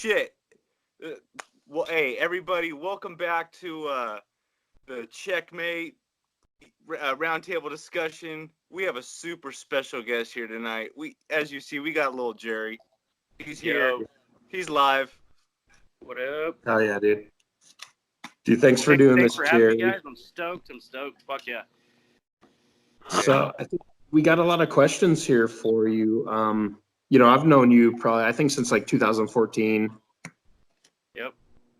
shit. Well, hey, everybody, welcome back to the Checkmate Roundtable discussion. We have a super special guest here tonight. As you see, we got Lil Jerry. He's here. Yo. He's live. What up? Oh yeah, dude. Dude, thanks for doing Thanks this, for having me, Jerry. guys. I'm stoked. Fuck yeah. So I think we got a lot of questions here for you. I've known you I think since like 2014. Yep.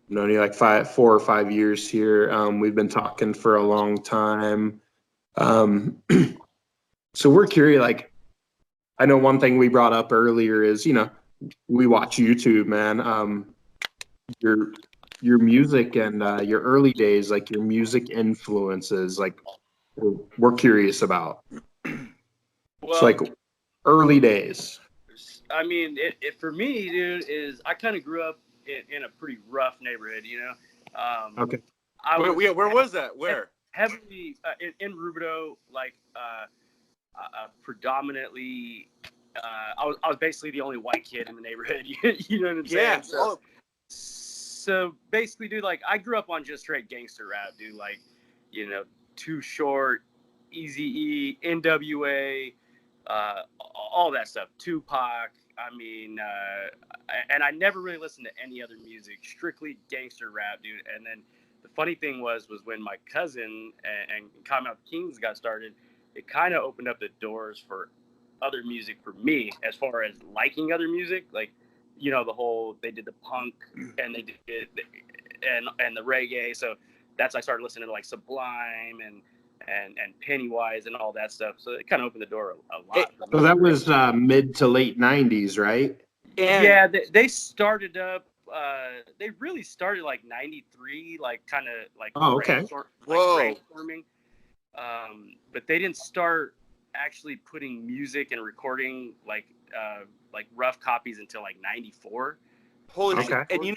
Known you like 4 or 5 years here. We've been talking for a long time. So we're curious, like, I know one thing we brought up earlier is, we watch YouTube, man. Your music and your early days, like your music influences, like we're curious about. Well, So like early days. I mean, it for me, dude, is I kind of grew up in a pretty rough neighborhood, Okay. Where was that? Where? Heavily in Rubidoux, like predominantly. I was basically the only white kid in the neighborhood. You know what I'm saying? Yeah. So basically, dude, like I grew up on just straight gangster rap, dude. Like, Too Short, Eazy-E, NWA, all that stuff. Tupac. I mean, and I never really listened to any other music. Strictly gangster rap, dude. And then the funny thing was when my cousin and Come Out Kings got started, it kind of opened up the doors for other music for me as far as liking other music, like. The whole they did the punk and they did and the reggae, so I started listening to like Sublime and Pennywise and all that stuff. So it kind of opened the door a lot. So that was mid to late 90s, right? Yeah, they started up. They really started like 93, like kind of like brainstorming. But they didn't start actually putting music and recording like rough copies until like 94. Holy shit! And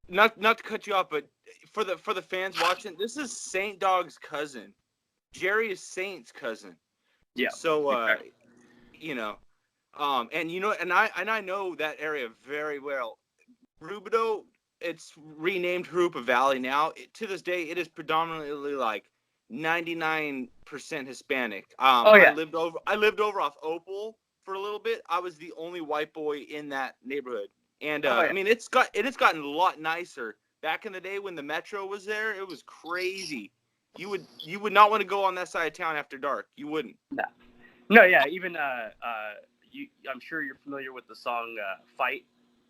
not to cut you off, but for the fans watching, this is Saint Dog's cousin. Jerry is Saint's cousin. Yeah. So and I know that area very well. Rubidoux, it's renamed Hoopa Valley now. To this day, it is predominantly like 99% Hispanic. I lived over off Opal for a little bit. I was the only white boy in that neighborhood, and I mean, it's gotten a lot nicer. Back in the day when the metro was there, it was crazy. You would not want to go on that side of town after dark. You wouldn't. No, yeah. Even I'm sure you're familiar with the song "Fight"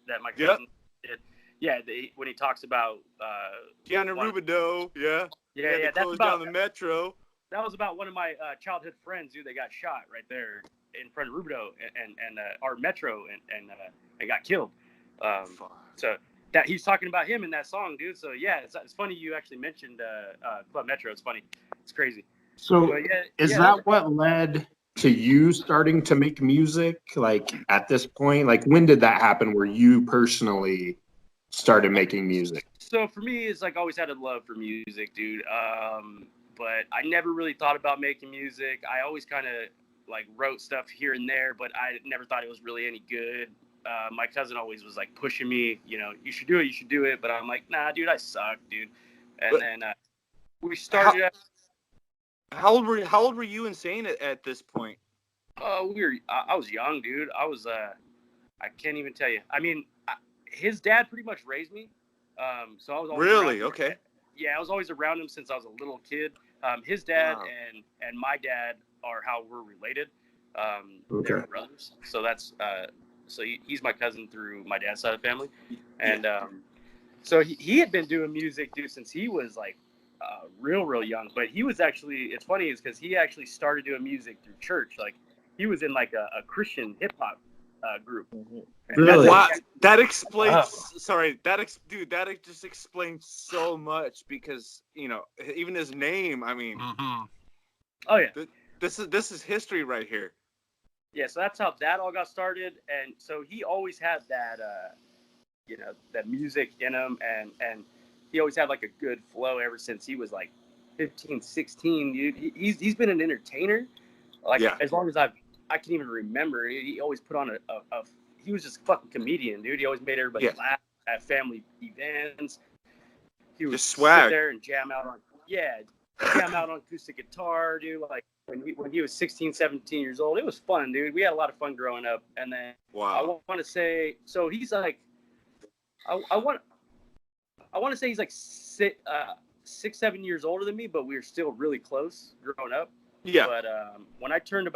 that my cousin did. Yeah, when he talks about down in Rubidoux, yeah. That's about down the metro. That was about one of my childhood friends, dude. They got shot right there in front of Rubidoux and our metro and got killed. So that he's talking about him in that song, dude. So yeah, it's funny you actually mentioned Club Metro. It's funny. It's crazy. So is that what led to you starting to make music? Like at this point, like when did that happen where you personally started making music? So for me, it's like I always had a love for music, dude. But I never really thought about making music. I always kind of like wrote stuff here and there, but I never thought it was really any good. My cousin always was like pushing me, you should do it. But I'm like, nah, dude, I suck, dude. And then we started. How old were you and Sane at this point? I was young, dude. I was I can't even tell you. I mean, his dad pretty much raised me. So I was always really okay. Yeah, I was always around him since I was a little kid. His dad and my dad are how we're related. They're brothers. So that's so he's my cousin through my dad's side of the family, and so he had been doing music, dude, since he was like real young. But he was actually, it's funny, is because he actually started doing music through church. Like he was in like a Christian hip hop group. Really? Wow, that explains. Sorry, that just explains so much because even his name. I mean, oh yeah, this is history right here. Yeah, so that's how that all got started, and so he always had that, that music in him, and he always had like a good flow ever since he was like 15, 16. Dude, he's been an entertainer, like as long as I can even remember. He always put on he was just a fucking comedian, dude. He always made everybody laugh. at family events. He would Just swag. sit there and jam out on acoustic guitar, dude. Like when he was 16, 17 years old, it was fun, dude. We had a lot of fun growing up. And then I want to say, so he's like, I want to say he's like 6-7 years older than me, but we were still really close growing up. Yeah. But when I turned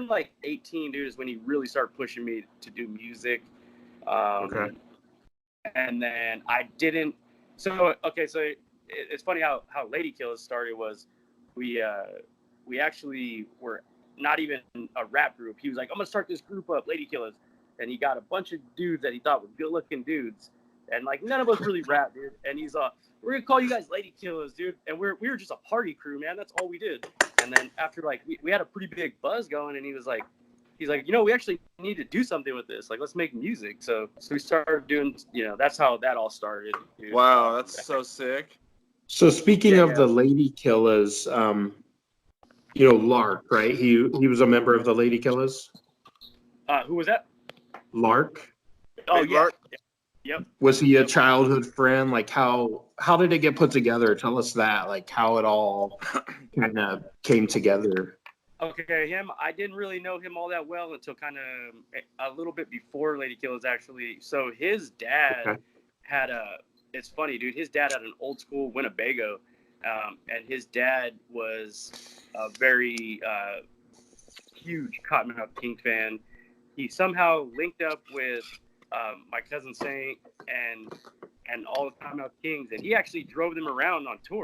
like 18, dude, is when he really started pushing me to do music. Okay. And then I didn't. So it's funny how Lady Killers started. Was we actually were not even a rap group. He was like, I'm gonna start this group up, Lady Killers, and he got a bunch of dudes that he thought were good looking dudes, and like none of us really rap, dude. And he's we're gonna call you guys Lady Killers, dude. And we were just a party crew, man. That's all we did. And then after like we had a pretty big buzz going, and he's like, we actually need to do something with this. Like, let's make music. So we started doing, that's how that all started. Dude. Wow, that's so sick. So speaking of the Lady Killers, Lark, right? He was a member of the Lady Killers. Who was that? Lark. Oh, yeah. Lark. Yep. Was he a childhood friend? Like how did it get put together? Tell us that, like how it all kind of came together. Okay, I didn't really know him all that well until kind of a little bit before Lady Killers, actually. So his dad had it's funny, dude. His dad had an old school Winnebago, and his dad was a very huge Cottonmouth King fan. He somehow linked up with my cousin Saint and all the Cottonmouth Kings, and he actually drove them around on tour.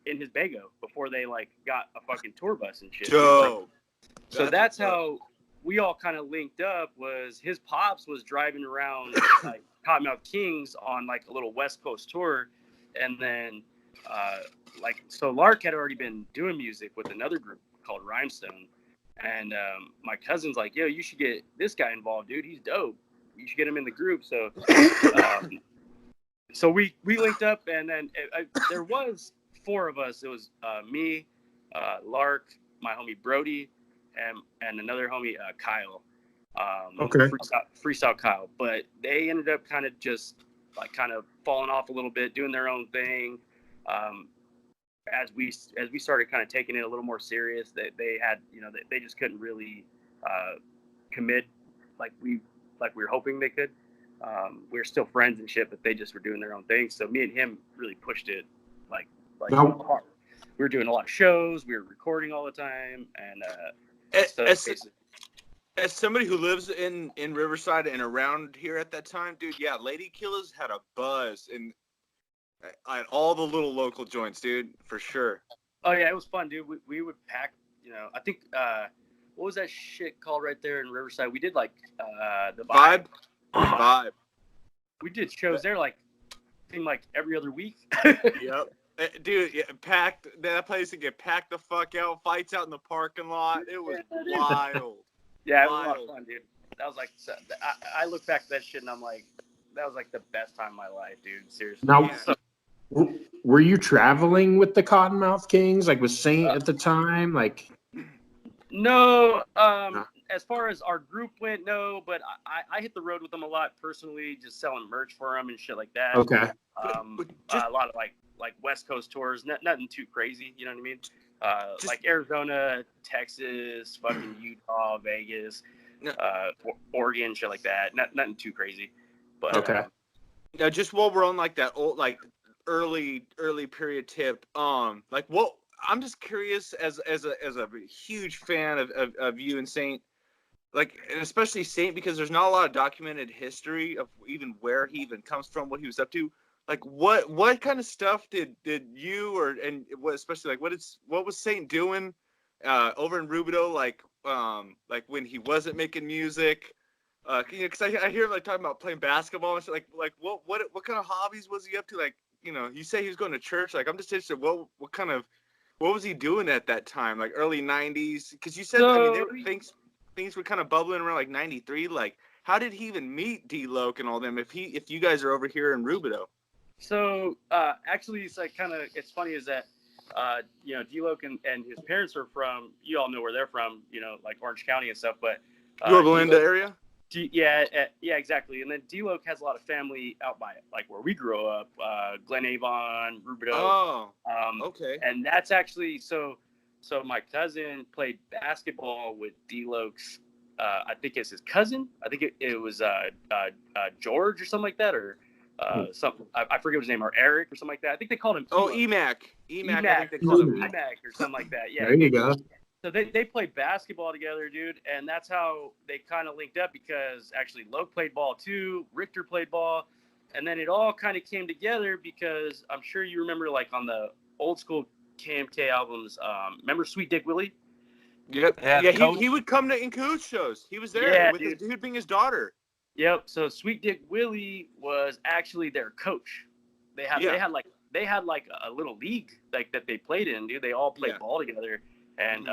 In his Bago before they like got a fucking tour bus and shit. Dope. So that's how we all kind of linked up. Was his pops was driving around like Cottonmouth Kings on like a little West Coast tour, and then so Lark had already been doing music with another group called Rhinestone, and my cousin's like, yo, you should get this guy involved, dude. He's dope. You should get him in the group. So. So we linked up, and then there was 4 of us. It was me, Lark, my homie Brody, and another homie Kyle. Freestyle Kyle. But they ended up kind of falling off a little bit, doing their own thing. As we started kind of taking it a little more serious, they had they just couldn't really commit like we were hoping they could. We were still friends and shit, but they just were doing their own thing. So me and him really pushed it like hard. We were doing a lot of shows. We were recording all the time, and as somebody who lives in Riverside and around here at that time, dude, yeah, Lady Killers had a buzz at all the little local joints, dude, for sure. Oh yeah, it was fun, dude. We would pack, I think what was that shit called right there in Riverside? We did like the Vibe. We did shows there seemed like every other week. Yep. Dude, packed that place and get packed the fuck out. Fights out in the parking lot. It was wild. Yeah, it was a lot of fun, dude. That was like, I look back at that shit and I'm like, that was like the best time of my life, dude. Seriously. Now, were you traveling with the Cottonmouth Kings? Like, was Saint at the time? Like, no. As far as our group went, no. But I hit the road with them a lot personally, just selling merch for them and shit like that. Okay. A lot of like West Coast tours, nothing too crazy. You know what I mean? Like Arizona, Texas, fucking Utah, Vegas, Oregon, shit like that. Nothing too crazy. But okay. Now, just while we're on like that old early period tip, what I'm just curious as a huge fan of you and Saint, and especially Saint, because there's not a lot of documented history of even where he even comes from, what he was up to. Like what kind of stuff did you especially what was Saint doing over in Rubidoux, like when he wasn't making music? Because I hear him talking about playing basketball and shit. Like what kind of hobbies was he up to? You say he was going to church. I'm just interested. What was he doing at that time? Like early '90s? Because you said things were kind of bubbling around 93. How did he even meet D-Loc and all them? If you guys are over here in Rubidoux? So actually, it's funny is that D-Loc and his parents are from, you all know where they're from, like Orange County and stuff. But Yorba Linda area. Yeah, exactly. And then D-Loc has a lot of family out by like where we grew up, Glen Avon, Rubidoux. Oh, okay. And that's actually so my cousin played basketball with D-Loc's. I think it's his cousin. I think it was George or something like that, or something. I forget his name, or Eric or something like that. I think they called him. Oh, Emac. Emac. I think they called him Emac or something like that. Yeah. There you go. So they played basketball together, dude, and that's how they kind of linked up because actually Loc played ball too, Richter played ball, and then it all kind of came together because I'm sure you remember like on the old school KMK albums, remember Sweet Dick Willie? Yep. Yeah, he would come to Incoos shows. He was there with his dude being his daughter. Yep. So Sweet Dick Willie was actually their coach. They had like a little league like that they played in, dude. They all played ball together. And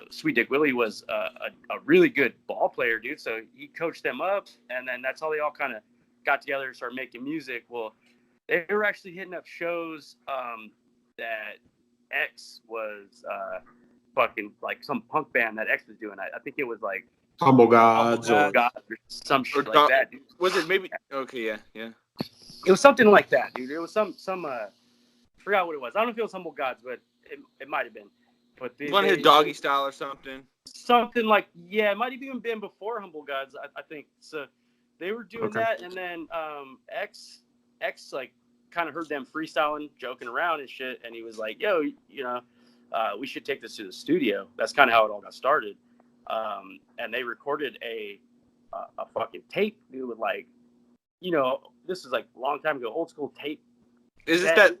Sweet Dick Willie was a really good ball player, dude. So he coached them up, and then that's how they all kind of got together and started making music. Well, they were actually hitting up shows that X was fucking like some punk band that X was doing. I think it was like Humble Gods or some shit like that, dude. Was it maybe? Okay, yeah. It was something like that, dude. It was some forgot what it was. I don't know if it was Humble Gods, but it might have been. But one hit Doggy Style or something. Something like, yeah, it might have even been before Humble Gods, I think. So they were doing that, and then X like kind of heard them freestyling, joking around and shit, and he was like, yo, we should take this to the studio. That's kind of how it all got started. And they recorded a fucking tape, dude, with like, this is like a long time ago, old school tape. Is this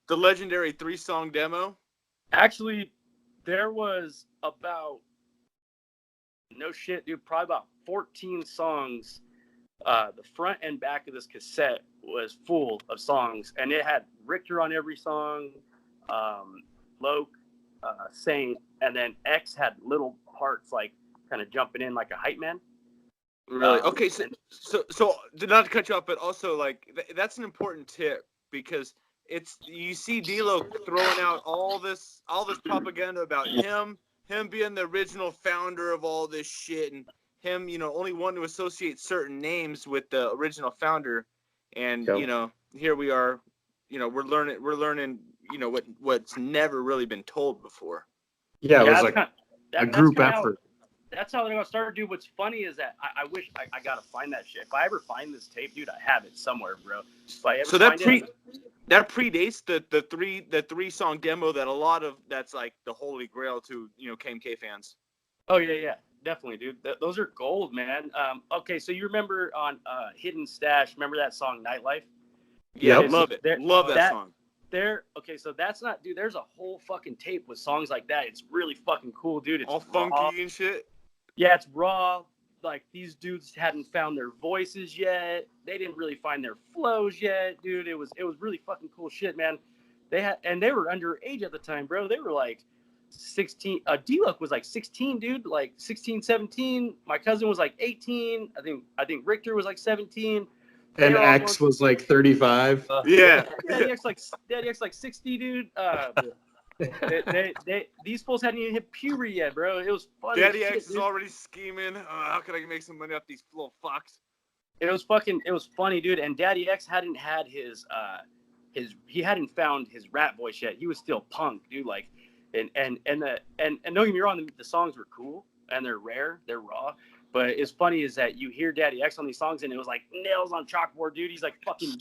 the legendary 3-song demo? Actually, there was about, no shit, dude, probably about 14 songs. The front and back of this cassette was full of songs, and it had Richter on every song, Loc, Saint, and then X had little parts like kind of jumping in like a hype man. Really? Okay, so not to cut you off, but also like that's an important tip because you see D-Loc throwing out all this propaganda about him being the original founder of all this shit, and him, only wanting to associate certain names with the original founder, and here we are, we're learning, what's never really been told before. Yeah, it was like a group effort. That's how they got started, dude. What's funny is that I wish I gotta find that shit. If I ever find this tape, dude, I have it somewhere, bro. That predates the 3-song demo that that's like the holy grail to KMK fans. Oh yeah, definitely, dude. Those are gold, man. Okay, so you remember on Hidden Stash? Remember that song Nightlife? Yeah, love it. Love that song. Okay, so that's not, dude. There's a whole fucking tape with songs like that. It's really fucking cool, dude. It's all funky and shit. Yeah, it's raw. Like, these dudes hadn't found their voices yet. They didn't really find their flows yet, dude. It was really fucking cool shit, man. They were underage at the time, bro. They were like 16. D-Loc was like 16, dude. Like 16, 17. My cousin was like 18. I think Richter was like 17. And X was like 35. Yeah. Daddy X like 60, dude. These fools hadn't even hit puberty yet, bro. It was funny. Daddy X is already scheming. How can I make some money off these little fucks? It was funny, dude. And Daddy X hadn't had he hadn't found his rap voice yet. He was still punk, dude. Like, and don't get me wrong, the songs were cool and they're rare, they're raw. But it's funny is that you hear Daddy X on these songs and it was like nails on chalkboard, dude. He's like fucking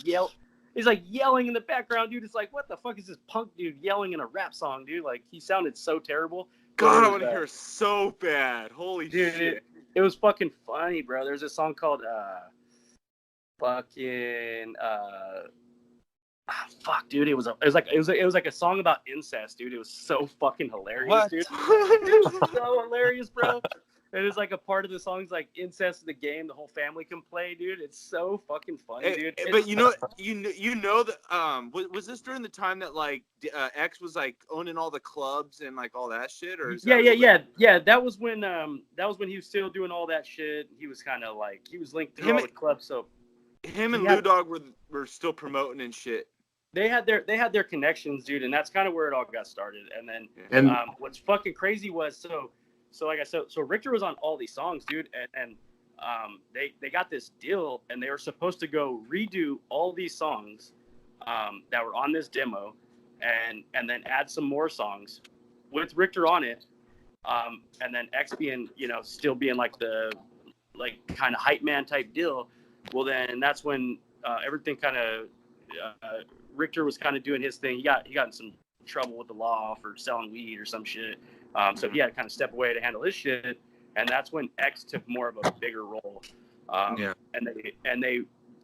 He's like yelling in the background, dude. It's like, what the fuck is this punk dude yelling in a rap song, dude? Like, he sounded so terrible. God, I want to hear it so bad. Holy dude, shit. It was fucking funny, bro. There's a song called fuck, dude. It was like a song about incest, dude. It was so fucking hilarious, dude. It was so hilarious, bro. And it's like a part of the song's like incest in the game. The whole family can play, dude. It's so fucking funny, dude. But you know that was this during the time that like X was like owning all the clubs and like all that shit, or yeah. That was when he was still doing all that shit. He was kind of like he was linked to all the clubs. So him and Lou Dog were still promoting and shit. They had their connections, dude, and that's kind of where it all got started. And then what's fucking crazy was so like I said, so Richter was on all these songs, dude, and they got this deal, and they were supposed to go redo all these songs that were on this demo, and then add some more songs with Richter on it, and then X being, still being like the kind of hype man type deal. Well, then that's when everything kind of Richter was kind of doing his thing. He got in some trouble with the law for selling weed or some shit. So he had to kind of step away to handle his shit, and that's when X took more of a bigger role. And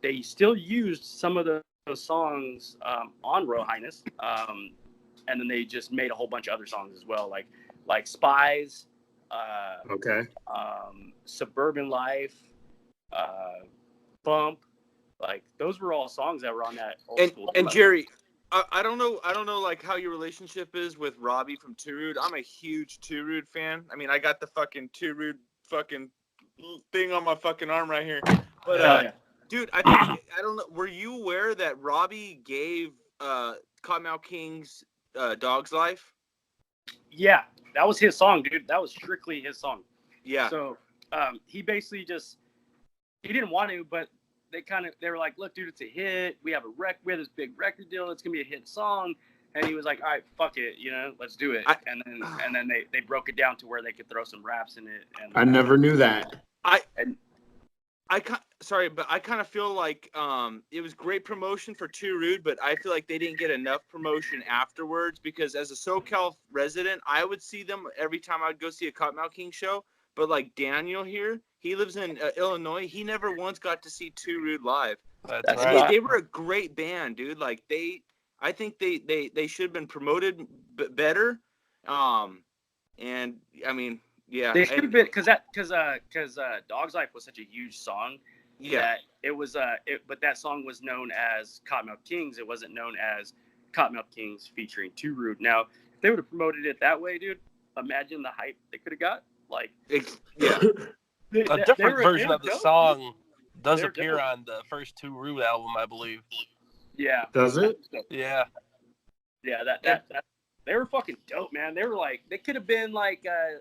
they still used some of those songs on Royal Highness, and then they just made a whole bunch of other songs as well, like Spies, Suburban Life, Bump. Like those were all songs that were on that old school. And Jerry, I don't know like how your relationship is with Robbie from Too Rude. I'm a huge Too Rude fan. I mean, I got the fucking Too Rude fucking thing on my fucking arm right here. But dude, I don't know. Were you aware that Robbie gave Cottonmouth King's Dog's Life? Yeah, that was his song, dude. That was strictly his song. Yeah. So he basically he didn't want to, but they were like, look, dude, it's a hit. We have this big record deal. It's gonna be a hit song. And he was like, all right, fuck it, let's do it. And then they broke it down to where they could throw some raps in it. And I never knew that. Sorry, but I kind of feel like it was great promotion for Too Rude, but I feel like they didn't get enough promotion afterwards, because as a SoCal resident, I would see them every time I'd go see a Cottonmouth King show. But like Daniel here, he lives in Illinois. He never once got to see Too Rude live. That's right. They were a great band, dude. Like I think they should have been promoted better. And I mean, yeah, they should have been, because Dog's Life was such a huge song. Yeah, that it was but that song was known as Cottonmouth Kings. It wasn't known as Cottonmouth Kings featuring Too Rude. Now, if they would have promoted it that way, dude, imagine the hype they could have got. Like, yeah, a different version of the song does appear on the first Too Rude album, I believe. Yeah. Does it? Yeah. Yeah, that they were fucking dope, man. They were like, they could have been like a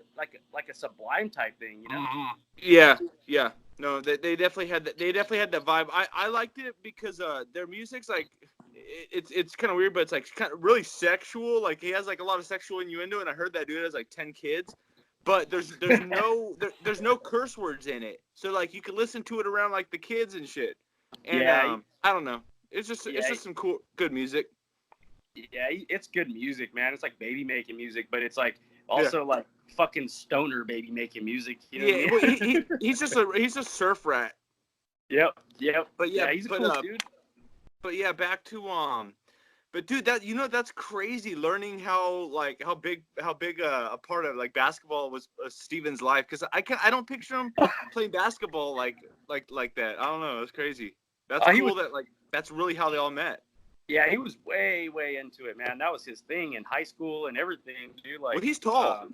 Sublime type thing, Mm-hmm. Yeah. No, they definitely had that. They definitely had that vibe. I liked it because their music's like, it's kind of weird, but it's like kind of really sexual. Like he has like a lot of sexual innuendo, and I heard that dude has like 10 kids. But there's no curse words in it, so like you can listen to it around like the kids and shit. And I don't know. It's just some cool, good music. Yeah, it's good music, man. It's like baby making music, but it's like also like fucking stoner baby making music. You know what I mean? He's a surf rat. Yep. But he's a cool dude. But yeah, back to But dude, that's crazy. Learning how big a part of like basketball was Steven's life, because I don't picture him playing basketball like that. I don't know. It's crazy. That's cool. That's really how they all met. Yeah, he was way into it, man. That was his thing in hix school and everything, dude. Like, well, he's tall.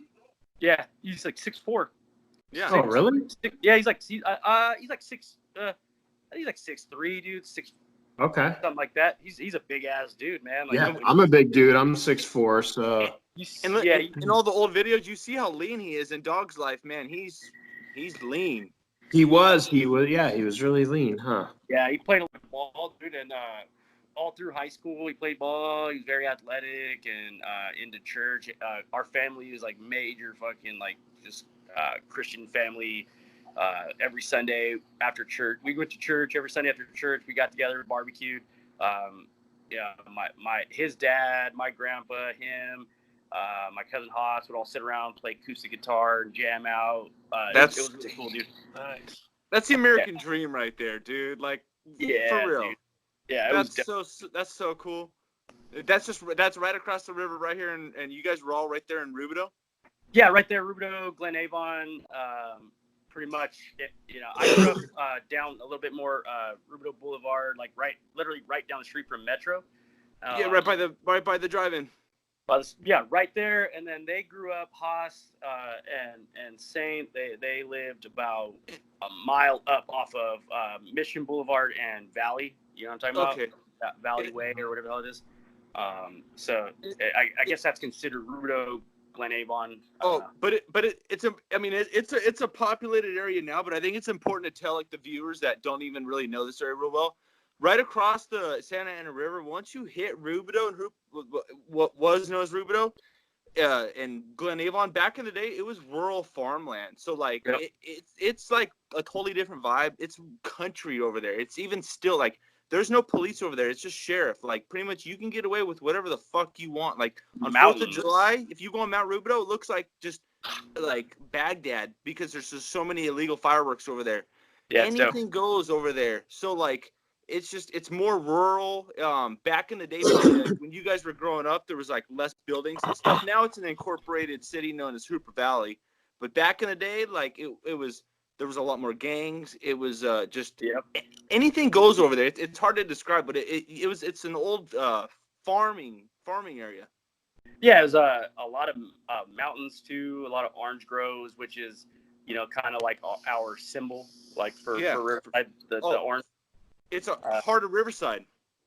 Yeah, he's like 6'4". Yeah. Oh, really? Yeah, he's like 6. I think he's like 6'3", dude. 6. Okay. Something like that. He's a big ass dude, man. Like, yeah, I'm a big dude. I'm 6'4", so. In all the old videos, you see how lean he is in Dog's Life, man. He's lean. He was really lean, huh? Yeah, he played ball, dude, and all through high school he played ball. He was very athletic and into church. Our family is like major fucking like just Christian family. Every Sunday after church, we went to church. Every Sunday after church, we got together, barbecued. His dad, my grandpa, him, my cousin Haas would all sit around, play acoustic guitar, and jam out. It was really cool, dude. Nice. That's the American dream right there, dude. Like, for real. Dude. Yeah, that's so cool. That's right across the river right here, and you guys were all right there in Rubidoux? Yeah, right there, Rubidoux, Glen Avon. Pretty much, I grew up down a little bit more Rubidoux Boulevard, like literally right down the street from Metro. Right by the drive-in. Right there. And then they grew up, Haas and Saint. They lived about a mile up off of Mission Boulevard and Valley. You know what I'm talking about? Valley Way or whatever the hell it is. So I guess that's considered Rubidoux, Glen Avon. It's a populated area now, but I think it's important to tell like the viewers that don't even really know this area real well. Right across the Santa Ana River, once you hit Rubidoux and what was known as Rubidoux, and Glen Avon, back in the day, it was rural farmland. So like it's like a totally different vibe. It's country over there. It's even still like there's no police over there. It's just sheriff. Like pretty much you can get away with whatever the fuck you want. Like on 4th of July, if you go on Mount Rubidoux, it looks like just like Baghdad because there's just so many illegal fireworks over there. Yeah, anything goes over there. So like it's more rural. Back in the day, when you guys were growing up, there was like less buildings and stuff. Now it's an incorporated city known as Hooper Valley. But back in the day, like there was a lot more gangs. It was anything goes over there. It's hard to describe, but it's an old farming area. Yeah, it was a lot of mountains too, a lot of orange groves, which is kind of like our symbol, like for Riverside, the orange. It's a heart of Riverside.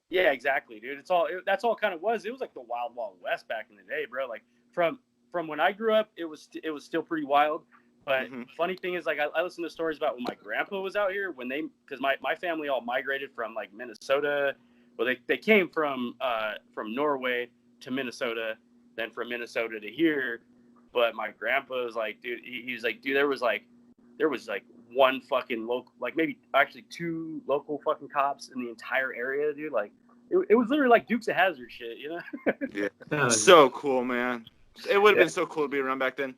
Yeah, exactly, dude. That's all kind of was. It was like the Wild Wild West back in the day, bro. Like from when I grew up, it was still pretty wild. But funny thing is, like I listened to stories about when my grandpa was out here because my family all migrated from like Minnesota. Well, they came from Norway to Minnesota, then from Minnesota to here. But my grandpa was like, dude, he was like, dude, there was like one fucking local, like maybe actually 2 local fucking cops in the entire area, dude. Like it was literally like Dukes of Hazzard shit, Yeah. So cool, man. It would have been so cool to be around back then.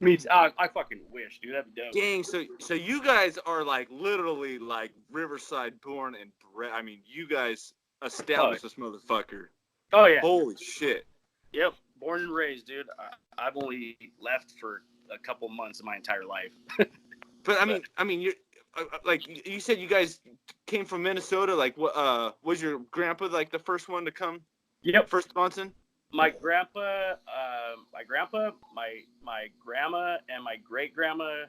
I fucking wish, dude. That'd be dope. Dang, so you guys are like literally like Riverside born and bred. I mean, you guys established this motherfucker. Oh yeah. Holy shit. Yep. Born and raised, dude. I've only left for a couple months of my entire life. But I mean, you like you said, you guys came from Minnesota. Like, what was your grandpa like the first one to come? Yep. First Wisconsin. My grandpa, my grandma, and my great grandma.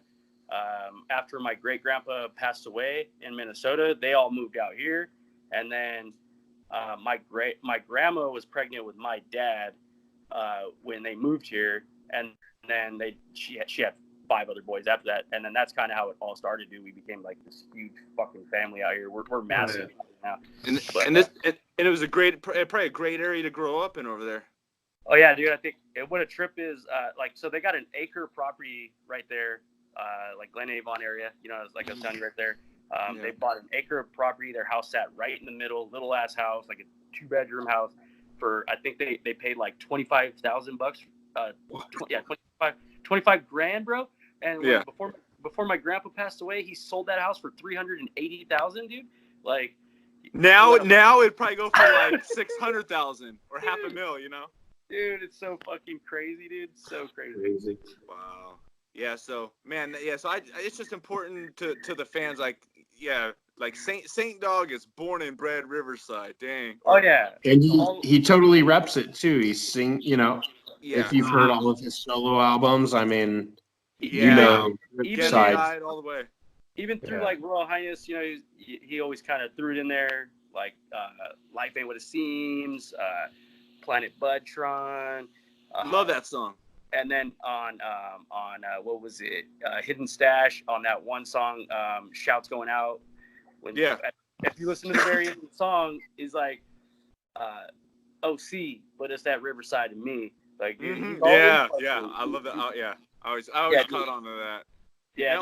After my great grandpa passed away in Minnesota, they all moved out here, and then my grandma was pregnant with my dad when they moved here, and then she had 5 other boys after that, and then that's kind of how it all started, dude. We became like this huge fucking family out here. We're massive now. And it was probably a great area to grow up in over there. Oh yeah, dude. I think what a trip is. So they got an acre property right there, like Glen Avon area. It's like a sunny right there. They bought an acre of property. Their house sat right in the middle, little ass house, like a 2-bedroom house. For I think they paid like $25,000. 25 grand, bro. And before my grandpa passed away, he sold that house for $380,000, dude. Like now it'd probably go for like $600,000 or $500,000, Dude, it's so fucking crazy, dude. So crazy. Wow. Yeah. So man, So it's just important to the fans, like Saint Dog is born and bred Riverside. Dang. Oh yeah. And he totally reps it too. He Yeah. If you've heard all of his solo albums, I mean, Riverside all the way. Even through like Royal Highness, he always kind of threw it in there, like Life Ain't What It Seems, Planet Budtron. Love that song. And then on what was it? Hidden Stash, on that one song, Shouts Going Out. If you listen to the very end of the song, is like OC, but it's that Riverside to me. Like, dude, I love that. Oh, yeah. I always caught on to that. Yeah,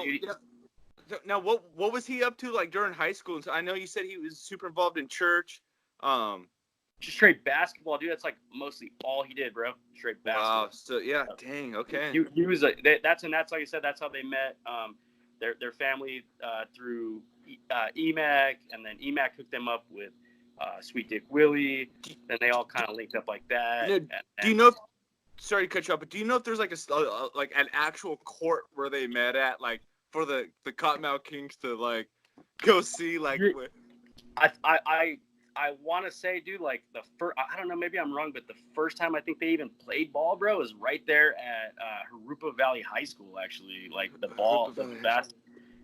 Now, what was he up to like during high school? I know you said he was super involved in church. Just straight basketball, dude. That's like mostly all he did, bro. Straight basketball. Wow. So dang. Okay. He was that's like I said. That's how they met. Their family through EMAC, and then EMAC hooked them up with Sweet Dick Willie. Then they all kind of linked up like that. Do you know? Sorry to cut you off, but do you know if there's like like an actual court where they met at, like for the Cottonmouth Kings to like go see like? I want to say, dude, like the first, I don't know, maybe I'm wrong, but the first time I think they even played ball, bro, was right there at Hooper Valley High School, actually. Like the best.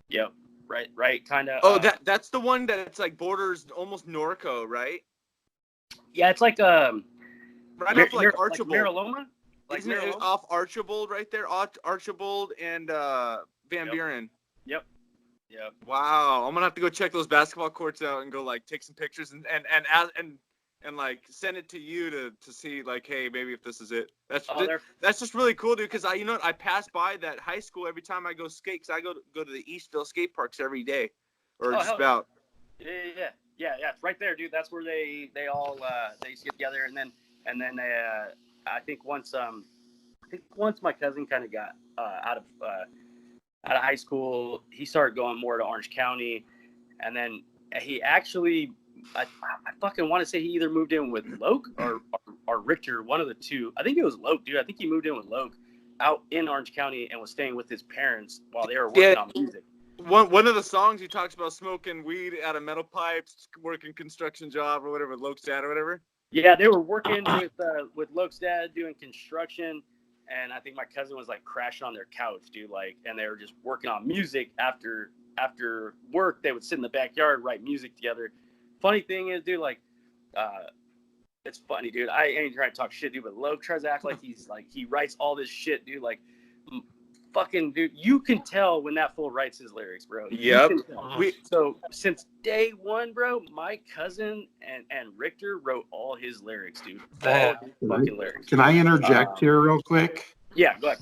Yep. Right. Kind of. Oh, that's the one that's like borders almost Norco, right? Yeah, it's like right off like Archibald. Like Mariloma? Like isn't it off Archibald right there? Archibald and Van Buren. Yep. Wow, I'm gonna have to go check those basketball courts out and go like take some pictures and like send it to you to see like, hey, maybe if this is it. That's just really cool, dude. Because I pass by that high school every time I go skate. Cause I go to the Eastville skate parks every day, or just about. Yeah. It's right there, dude. That's where they all they used to get together, and then I think once my cousin kind of got out of high school, he started going more to Orange County, and then he actually, I fucking want to say he either moved in with Loke or Richter, one of the two. I think it was Loke, dude. I think he moved in with Loke out in Orange County and was staying with his parents while they were working on music. One of the songs he talks about smoking weed out of metal pipes, working construction job or whatever, Loke's dad or whatever. Yeah, they were working with Loke's dad doing construction. And I think my cousin was like crashing on their couch, dude. Like, and they were just working on music after work. They would sit in the backyard, write music together. Funny thing is, dude, like, it's funny, dude. I ain't trying to talk shit, dude, but Loke tries to act like he writes all this shit, dude. Like, fucking, dude, you can tell when that fool writes his lyrics, bro. Yep. So since day one, bro, my cousin and Richter wrote all his lyrics, dude. All his fucking lyrics. Can I interject here real quick? Yeah, go ahead.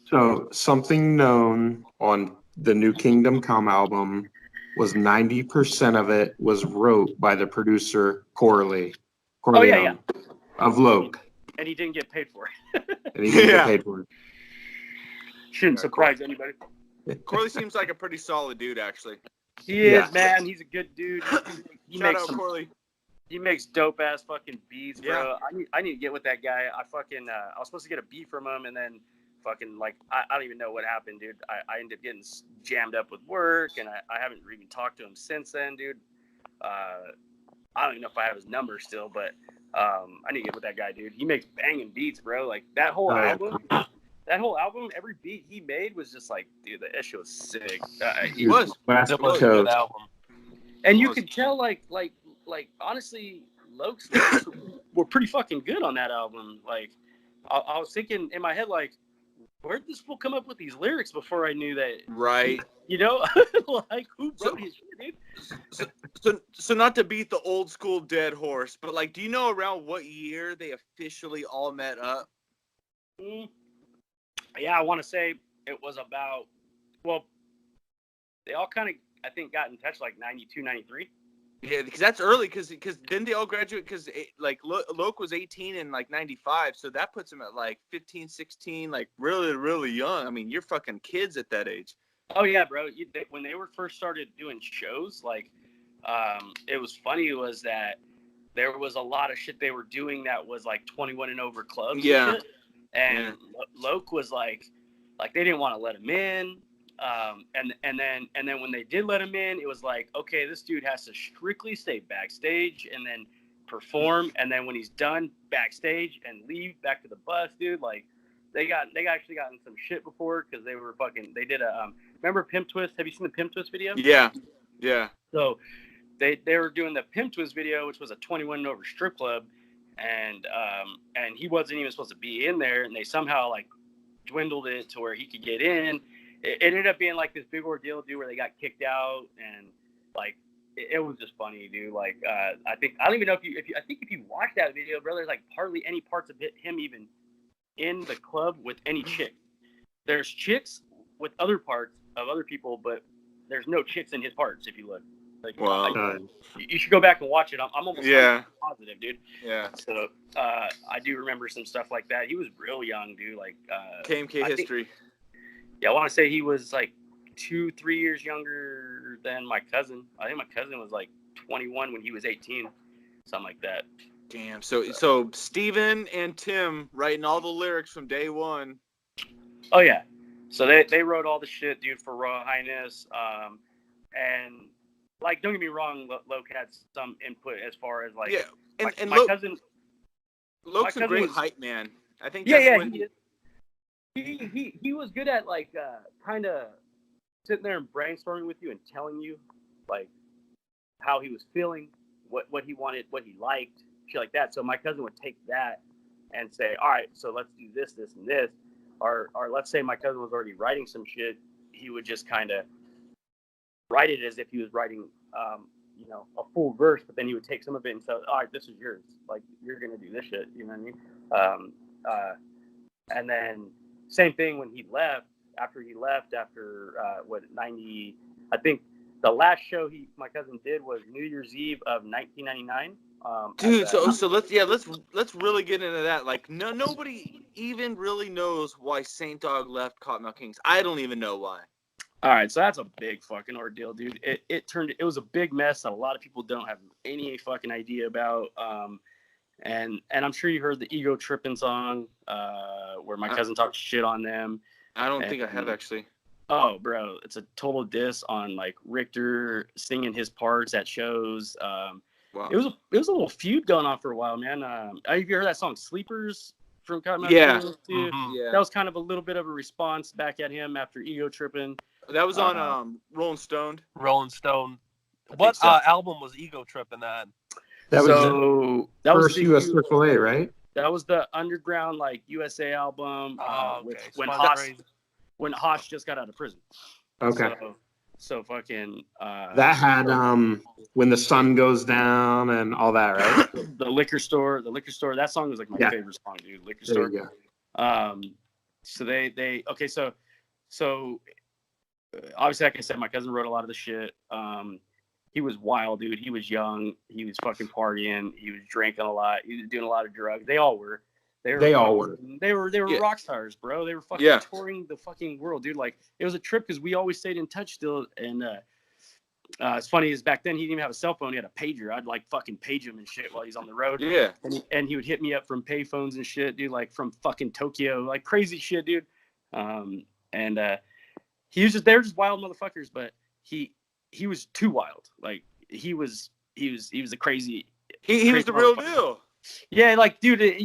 So something known on the New Kingdom Come album was 90% of it was wrote by the producer Corleone of Loke. And he didn't get paid for it. And he didn't get paid for it. Shouldn't surprise anybody. Corley seems like a pretty solid dude, actually. He is, man. He's a good dude. Shout out Corley. He makes dope ass fucking beats, bro. Yeah. I need to get with that guy. I was supposed to get a beat from him, and then fucking like I don't even know what happened, dude. I ended up getting jammed up with work, and I haven't even talked to him since then, dude. I don't even know if I have his number still, but I need to get with that guy, dude. He makes banging beats, bro. Like that whole album. That whole album, every beat he made was just like, dude, the issue was sick. It was a good album. And you could tell, like honestly, Loke's lyrics were pretty fucking good on that album. Like, I was thinking in my head, like, where'd this fool come up with these lyrics before I knew that? Right. You know, like who wrote his shit, dude? So not to beat the old school dead horse, but like, do you know around what year they officially all met up? Yeah, I want to say it was about, well, they all kind of, I think, got in touch like 92, 93. Yeah, because that's early, because didn't they all graduate, because like Loke was 18 in like 95, so that puts him at like 15, 16, like really, really young. I mean, you're fucking kids at that age. Oh, yeah, bro. When they were first started doing shows, like, it was funny was that there was a lot of shit they were doing that was like 21 and over clubs. Yeah. And shit. And Loke was like they didn't want to let him in, and then when they did let him in, it was like, okay, this dude has to strictly stay backstage and then perform, and then when he's done backstage and leave back to the bus, dude. Like they actually got in some shit before because they did a remember Pimp Twist? Have you seen the Pimp Twist video? Yeah. So they were doing the Pimp Twist video, which was a 21 and over strip club. And he wasn't even supposed to be in there, and they somehow like dwindled it to where he could get in. It ended up being like this big ordeal, dude, where they got kicked out, and like it was just funny, dude. Like I don't even know if you watch that video, bro, there's like hardly any parts of him even in the club with any chick. There's chicks with other parts of other people, but there's no chicks in his parts if you look. Like, wow. You should go back and watch it. I'm almost positive, dude. Yeah. So I do remember some stuff like that. He was real young, dude. Like KMK history. I want to say he was like 2-3 years younger than my cousin. I think my cousin was like 21 when he was 18, something like that. Damn. So Steven and Tim writing all the lyrics from day one. Oh yeah. So they wrote all the shit, dude, for Royal Highness. And like, don't get me wrong, Loke had some input as far as like, and my cousin. Loke's a great hype man. I think. He was good at like kind of sitting there and brainstorming with you and telling you like how he was feeling, what he wanted, what he liked, shit like that. So my cousin would take that and say, all right, so let's do this, this, and this. Or let's say my cousin was already writing some shit. He would just kind of write it as if he was writing, a full verse, but then he would take some of it and say, all right, this is yours. Like, you're going to do this shit. You know what I mean? And then same thing when he left, after 90, I think the last show my cousin did was New Year's Eve of 1999. Dude, so let's really get into that. Like, nobody even really knows why Saint Dog left Cottonmouth Kings. I don't even know why. All right, so that's a big fucking ordeal, dude. It was a big mess that a lot of people don't have any fucking idea about. And I'm sure you heard the Ego Trippin' song, where my cousin talked shit on them. I don't think I have, actually. Oh, bro, it's a total diss on like Richter singing his parts at shows. Wow. It was a little feud going on for a while, man. Have you heard that song "Sleepers" from Cottonmouth? Yeah. Mm-hmm. Yeah. That was kind of a little bit of a response back at him after Ego Trippin'. That was on Rolling Stone. Rolling Stone. What album was Ego Trippin' on? That was first US Circle A, right? That was the underground like USA album when Hosh just got out of prison. Okay. So fucking that had When the Sun Goes Down and all that, right? the liquor store. That song was like my favorite song, dude. Liquor Store. There you go. So they so obviously, like I said, my cousin wrote a lot of the shit. He was wild, dude. He was young. He was fucking partying. He was drinking a lot. He was doing a lot of drugs. They all were. They all were. They were rock stars, bro. They were fucking touring the fucking world, dude. Like, it was a trip because we always stayed in touch still. And it's funny is back then he didn't even have a cell phone. He had a pager. I'd like fucking page him and shit while he's on the road. Yeah. And he would hit me up from payphones and shit, dude. Like from fucking Tokyo, like crazy shit, dude. He was they were just wild motherfuckers, but he was too wild. Like he was a crazy. He was the real deal. Yeah, like, dude, if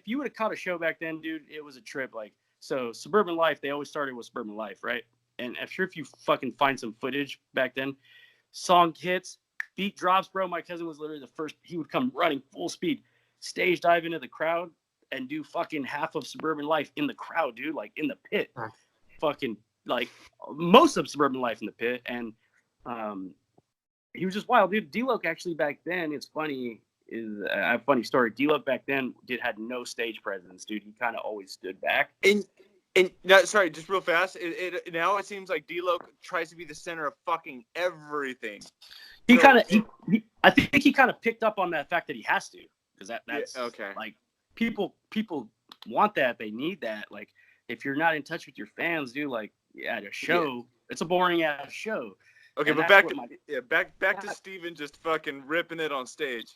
you would have caught a show back then, dude, it was a trip. Like, so Suburban Life, they always started with Suburban Life, right? And I'm sure if you fucking find some footage back then, song hits, beat drops, bro. My cousin was literally the first. He would come running full speed, stage dive into the crowd, and do fucking half of Suburban Life in the crowd, dude, like in the pit. Fucking like most of Suburban Life in the pit, and he was just wild, dude. D-Loc actually back then, it's funny. Is a funny story. D-Loc back then had no stage presence, dude. He kind of always stood back. And no, sorry, just real fast. Now it seems like D-Loc tries to be the center of fucking everything. I think he kind of picked up on that fact that he has to, because that's okay. Like people want that, they need that. Like if you're not in touch with your fans, dude, like at a show, it's a boring ass show. Okay, but back to Steven just fucking ripping it on stage.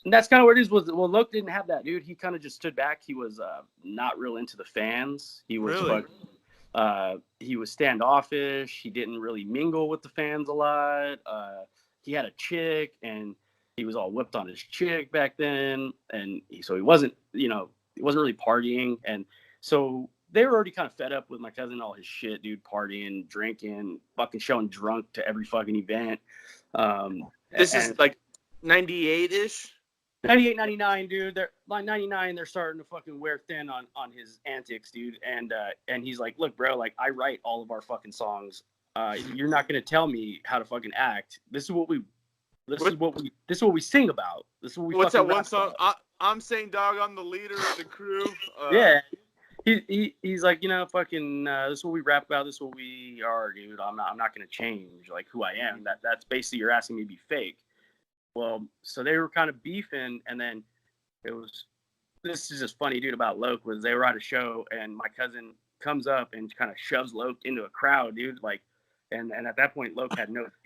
And that's kind of what it is. Well, Loc didn't have that, dude. He kind of just stood back. He was not real into the fans. He was he was standoffish. He didn't really mingle with the fans a lot. He had a chick, and he was all whipped on his chick back then. And so he wasn't, he wasn't really partying. And so they were already kind of fed up with my cousin, all his shit, dude, partying, drinking, fucking showing drunk to every fucking event. This is like 98-ish? 98, 99, dude. They're like 99. They're starting to fucking wear thin on his antics, dude. And he's like, look, bro, like I write all of our fucking songs. You're not gonna tell me how to fucking act. This is what we sing about. This is what we. What's that one song? I'm saying, dog, I'm the leader of the crew. Yeah. He's like, fucking. This is what we rap about. This is what we are, dude. I'm not gonna change like who I am. That's basically you're asking me to be fake. Well, so they were kind of beefing, and then this is just funny, dude, about Loc, was they were at a show, and my cousin comes up and kind of shoves Loc into a crowd, dude, like, and at that point, Loc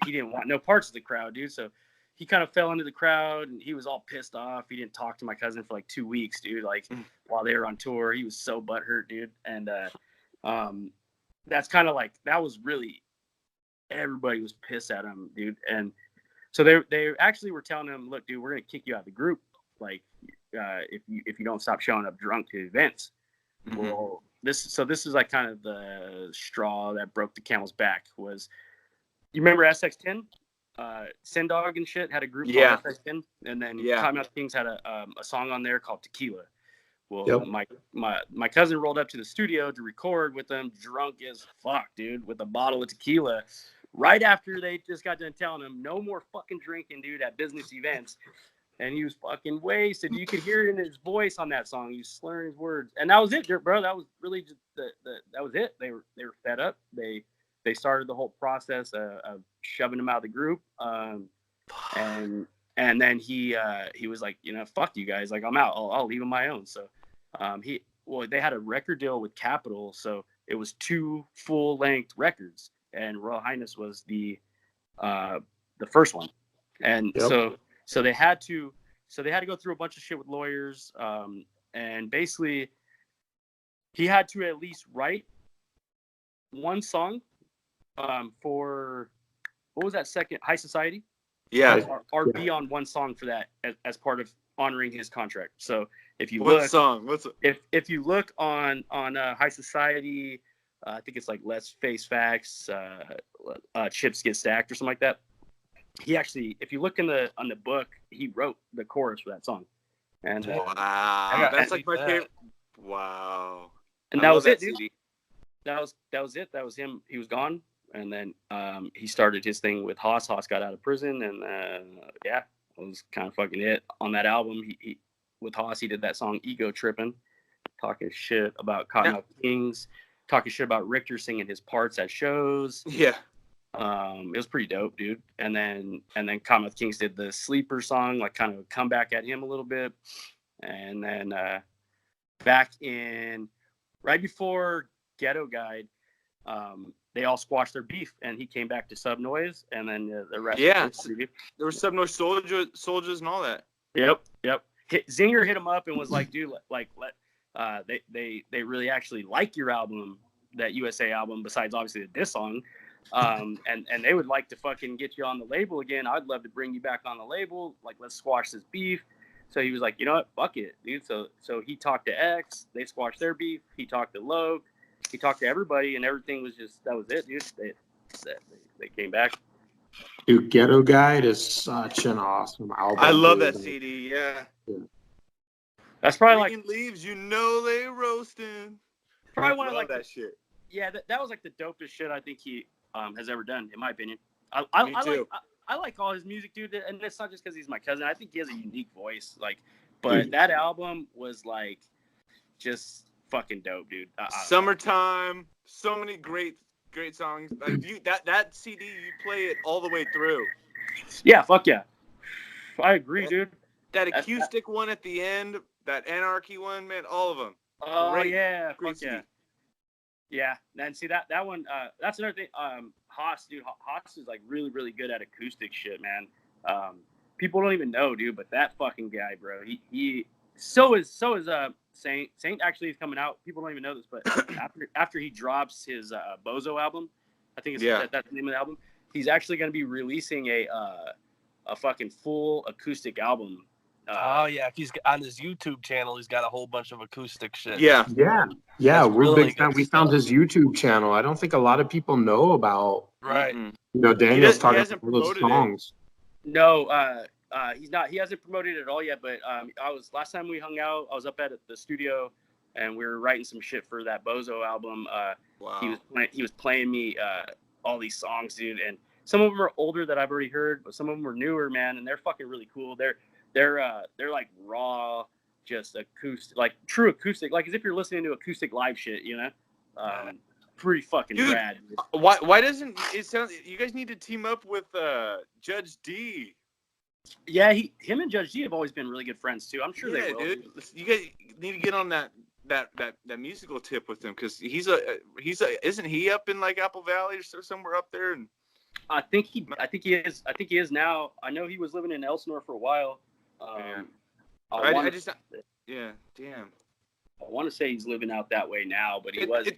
he didn't want no parts of the crowd, dude, so he kind of fell into the crowd, and he was all pissed off. He didn't talk to my cousin for like 2 weeks, dude, like, while they were on tour. He was so butthurt, dude, and that's kind of like, that was really, everybody was pissed at him, dude, and so they actually were telling him, look, dude, we're gonna kick you out of the group, like if you don't stop showing up drunk to events. Mm-hmm. Well, this is like kind of the straw that broke the camel's back. Was, you remember SX10? Sendog and shit had a group called SX10, and then Cottonmouth Kings had a song on there called Tequila. Well, Yep. my cousin rolled up to the studio to record with them, drunk as fuck, dude, with a bottle of tequila. Right after they just got done telling him no more fucking drinking, dude, at business events. And he was fucking wasted. You could hear it in his voice on that song. He was slurring his words, and that was it, bro. That was really just that was it. They were fed up. They started the whole process of shoving him out of the group. And then he was like, fuck you guys. Like, I'm out. I'll leave on my own. So they had a record deal with Capitol, so it was 2 full-length records, and Royal Highness was the first one, and Yep. so they had to go through a bunch of shit with lawyers, and basically he had to at least write one song for, what was that second, High Society? Yeah. Or be on one song for that as part of honoring his contract. So if you What look, song? if you look on High Society, I think it's like Let's Face Facts, Chips Get Stacked or something like that. He actually, if you look on the book, he wrote the chorus for that song. And wow, that's like my favorite. Wow. And that was it, dude. That was it. That was him. He was gone. And then he started his thing with Haas. Haas got out of prison, and it was kind of fucking it. On that album, he with Haas, he did that song "Ego Trippin'," talking shit about Cottonmouth Kings, talking shit about Richter singing his parts at shows. Yeah. It was pretty dope, dude. And then Cottonmouth Kings did the Sleeper song, like kind of come back at him a little bit. And then back in right before Ghetto Guide, they all squashed their beef, and he came back to Sub Noise, and then the rest. Yeah, there were Sub Noise soldiers and all that. Yep. Zinger hit him up and was like, dude, they really actually like your album, that USA album, besides obviously the diss song. And they would like to fucking get you on the label again. I'd love to bring you back on the label. Like, let's squash this beef. So he was like, you know what, fuck it, dude. So he talked to X, they squashed their beef. He talked to Logue, he talked to everybody, and everything was just, that was it, dude. They came back. Dude, Ghetto Guide is such an awesome album. I love that CD. Yeah. That's probably Green leaves, they roasting. Probably one of that shit. Yeah, that was like the dopest shit I think he has ever done, in my opinion. I like all his music, dude, and it's not just because he's my cousin. I think he has a unique voice, but that album was like just fucking dope, dude. Summertime, so many great songs. Like that CD, you play it all the way through. Yeah, fuck yeah. I agree, dude. That acoustic one at the end, that Anarchy one, man, all of them. Oh, great, yeah, great fuck yeah. Yeah, and see that one. That's another thing. Haas, dude. Haas is like really, really good at acoustic shit, man. People don't even know, dude, but that fucking guy, bro. He so is Saint. Saint actually is coming out. People don't even know this, but after he drops his Bozo album, I think that's the name of the album. He's actually going to be releasing a fucking full acoustic album. If he's on his YouTube channel, he's got a whole bunch of acoustic shit. Yeah. We're really big fan. We found his YouTube channel. I don't think a lot of people know about. Right. Daniel's talking about those songs. No, he's not. He hasn't promoted it at all yet. But last time we hung out, I was up at the studio, and we were writing some shit for that Bozo album. Wow. He was playing me all these songs, dude, and some of them are older that I've already heard, but some of them are newer, man, and they're fucking really cool. They're like raw, just acoustic, like true acoustic, like as if you're listening to acoustic live shit, pretty fucking rad. Why doesn't it sound? You guys need to team up with Judge D. Yeah, him and Judge D have always been really good friends too. I'm sure they will. Dude. You guys need to get on that musical tip with him, because isn't he up in like Apple Valley or somewhere up there? And I think he is now. I know he was living in Elsinore for a while. Damn. I want to say he's living out that way now, but he was.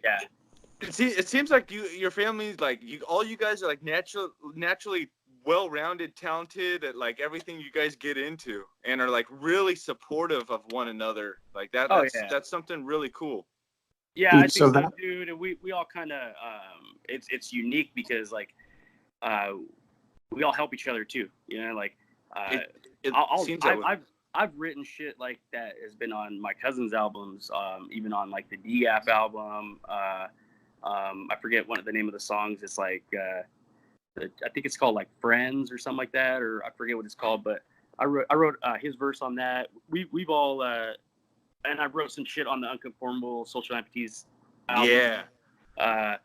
It seems like your family, like all you guys are like naturally well-rounded, talented at like everything you guys get into, and are like really supportive of one another. Like that's something really cool. Yeah, dude, I think so, dude. And we all kind of it's unique because like we all help each other too. Like. I've I've written shit like that has been on my cousin's albums, even on like the DAF album. I forget the name of the songs. It's like I think it's called like Friends or something like that, or I forget what it's called. But I wrote his verse on that. We've all and I wrote some shit on the Unconformable Social Amputees album. Yeah.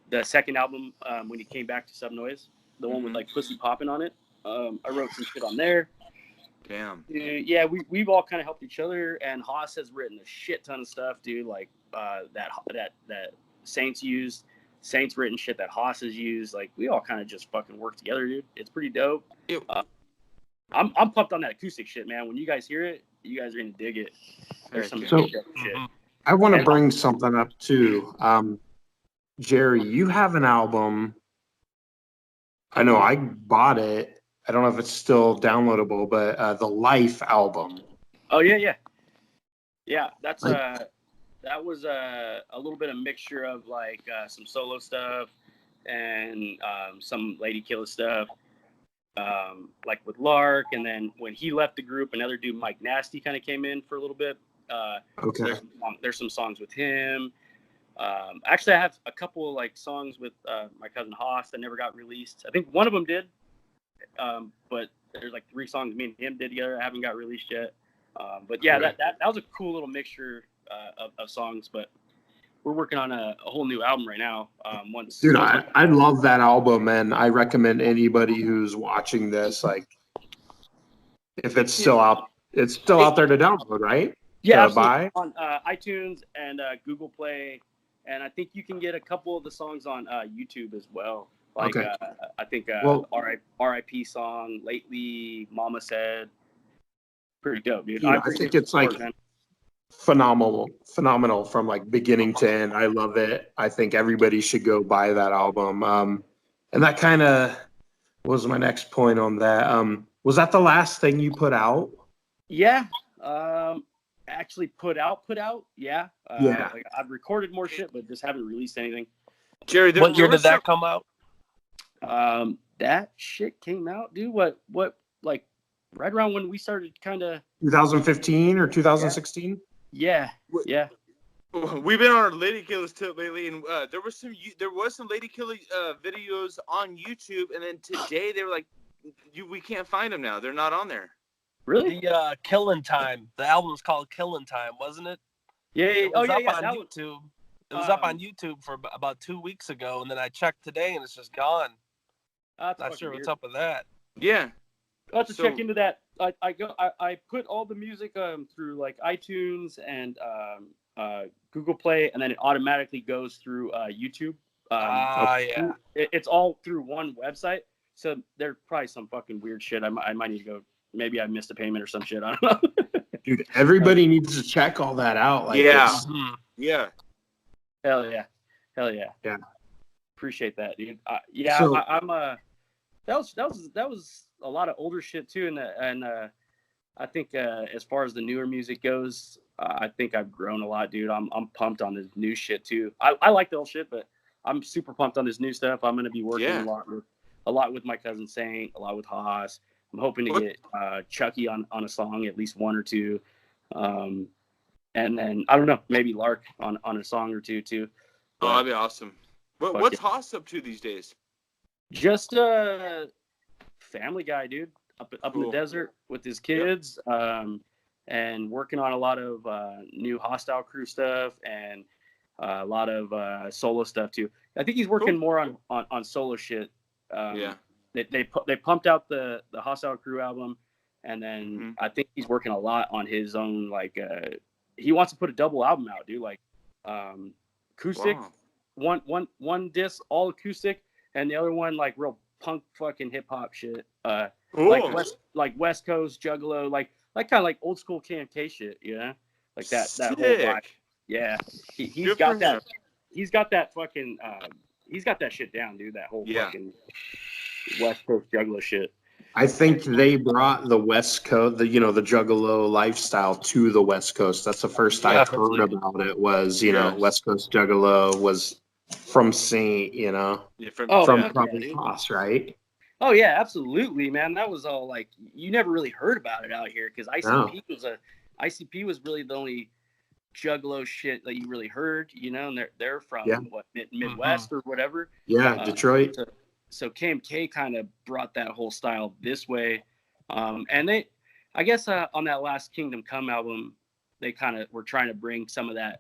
The second album, when he came back to Subnoise, the one with like Pussy Poppin' on it. I wrote some shit on there. Damn. Yeah, we've all kind of helped each other, and Haas has written a shit ton of stuff, dude. Like that Saints used. Saints written shit that Haas has used. Like we all kind of just fucking work together, dude. It's pretty dope. I'm pumped on that acoustic shit, man. When you guys hear it, you guys are gonna dig it. There's some so, shit. I want to bring something up too. Jerry, you have an album. I know I bought it. I don't know if it's still downloadable, but the Life album. Oh yeah. That's that was a little bit of mixture of like some solo stuff and some Lady Killer stuff, like with Lark. And then when he left the group, another dude, Mike Nasty, kind of came in for a little bit. Okay. There's some songs with him. Actually, I have a couple of like songs with my cousin Haas that never got released. I think one of them did, but there's like 3 songs me and him did together that haven't got released yet. But yeah, that was a cool little mixture of songs. But we're working on a whole new album right now. Dude, I love that album, and I recommend anybody who's watching this, like, if it's still out, it's still out there to download, right? Yeah, to buy on iTunes and Google Play, and I think you can get a couple of the songs on YouTube as well. Like I think R.I.P. song lately, Mama Said, pretty dope, dude. I think it's like phenomenal from like beginning to end. I love it. I think everybody should go buy that album. And that kind of was my next point on that. Was that the last thing you put out? Yeah. Actually put out. Yeah. Like I've recorded more shit, but just haven't released anything. Jerry, what year did that come out? That shit came out, dude. What like right around when we started kind of 2015 or 2016? Yeah. We've been on our Lady Killers tip lately, and there was some Lady Killer videos on YouTube, and then today they were like, we can't find them now. They're not on there. Really? The Killin' Time. The album's called Killin' Time, wasn't it? Yeah. It was up on YouTube. It was up on YouTube for about 2 weeks ago, and then I checked today, and it's just gone. Not sure what's up with that. Yeah. I'll have to check into that. I put all the music through like iTunes and Google Play, and then it automatically goes through YouTube. Yeah. It's all through one website, so there's probably some fucking weird shit. I might need to go. Maybe I missed a payment or some shit. I don't know. Dude, everybody needs to check all that out. Like, yeah. Hell yeah. Yeah. Appreciate that, dude. So, I'm that was a lot of older shit too, and I think as far as the newer music goes, I think I've grown a lot, dude. I'm pumped on this new shit too. I like the old shit, but I'm super pumped on this new stuff. I'm gonna be working a lot with my cousin Saint, a lot with Haas. I'm hoping to get Chucky on a song, at least 1 or 2. And then, I don't know, maybe Lark on a song or 2 too. Oh, that'd be awesome. What's Haas up to these days? Just a family guy, dude. Up in the desert with his kids, and working on a lot of new Hostile Crew stuff and a lot of solo stuff too. I think he's working more on solo shit. They pumped out the Hostile Crew album, and then I think he's working a lot on his own. Like he wants to put a double album out, dude. Like acoustic, one disc all acoustic, and the other one like real punk fucking hip hop shit. Like West Coast Juggalo, like kind of like old school KMK shit, you know, like that whole vibe. Yeah, he's got that. He's got that fucking. He's got that shit down, dude. That whole fucking West Coast Juggalo shit. I think they brought the West Coast, the Juggalo lifestyle to the West Coast. That's the first I've heard about it. Was West Coast Juggalo was from Saint, from probably Haas, right? Oh yeah, absolutely, man. That was all like you never really heard about it out here because ICP was really the only Juggalo shit that you really heard, you know, and they're from what Midwest or whatever. Yeah, Detroit. So KMK kind of brought that whole style this way, and they, I guess, on that last Kingdom Come album, they kind of were trying to bring some of that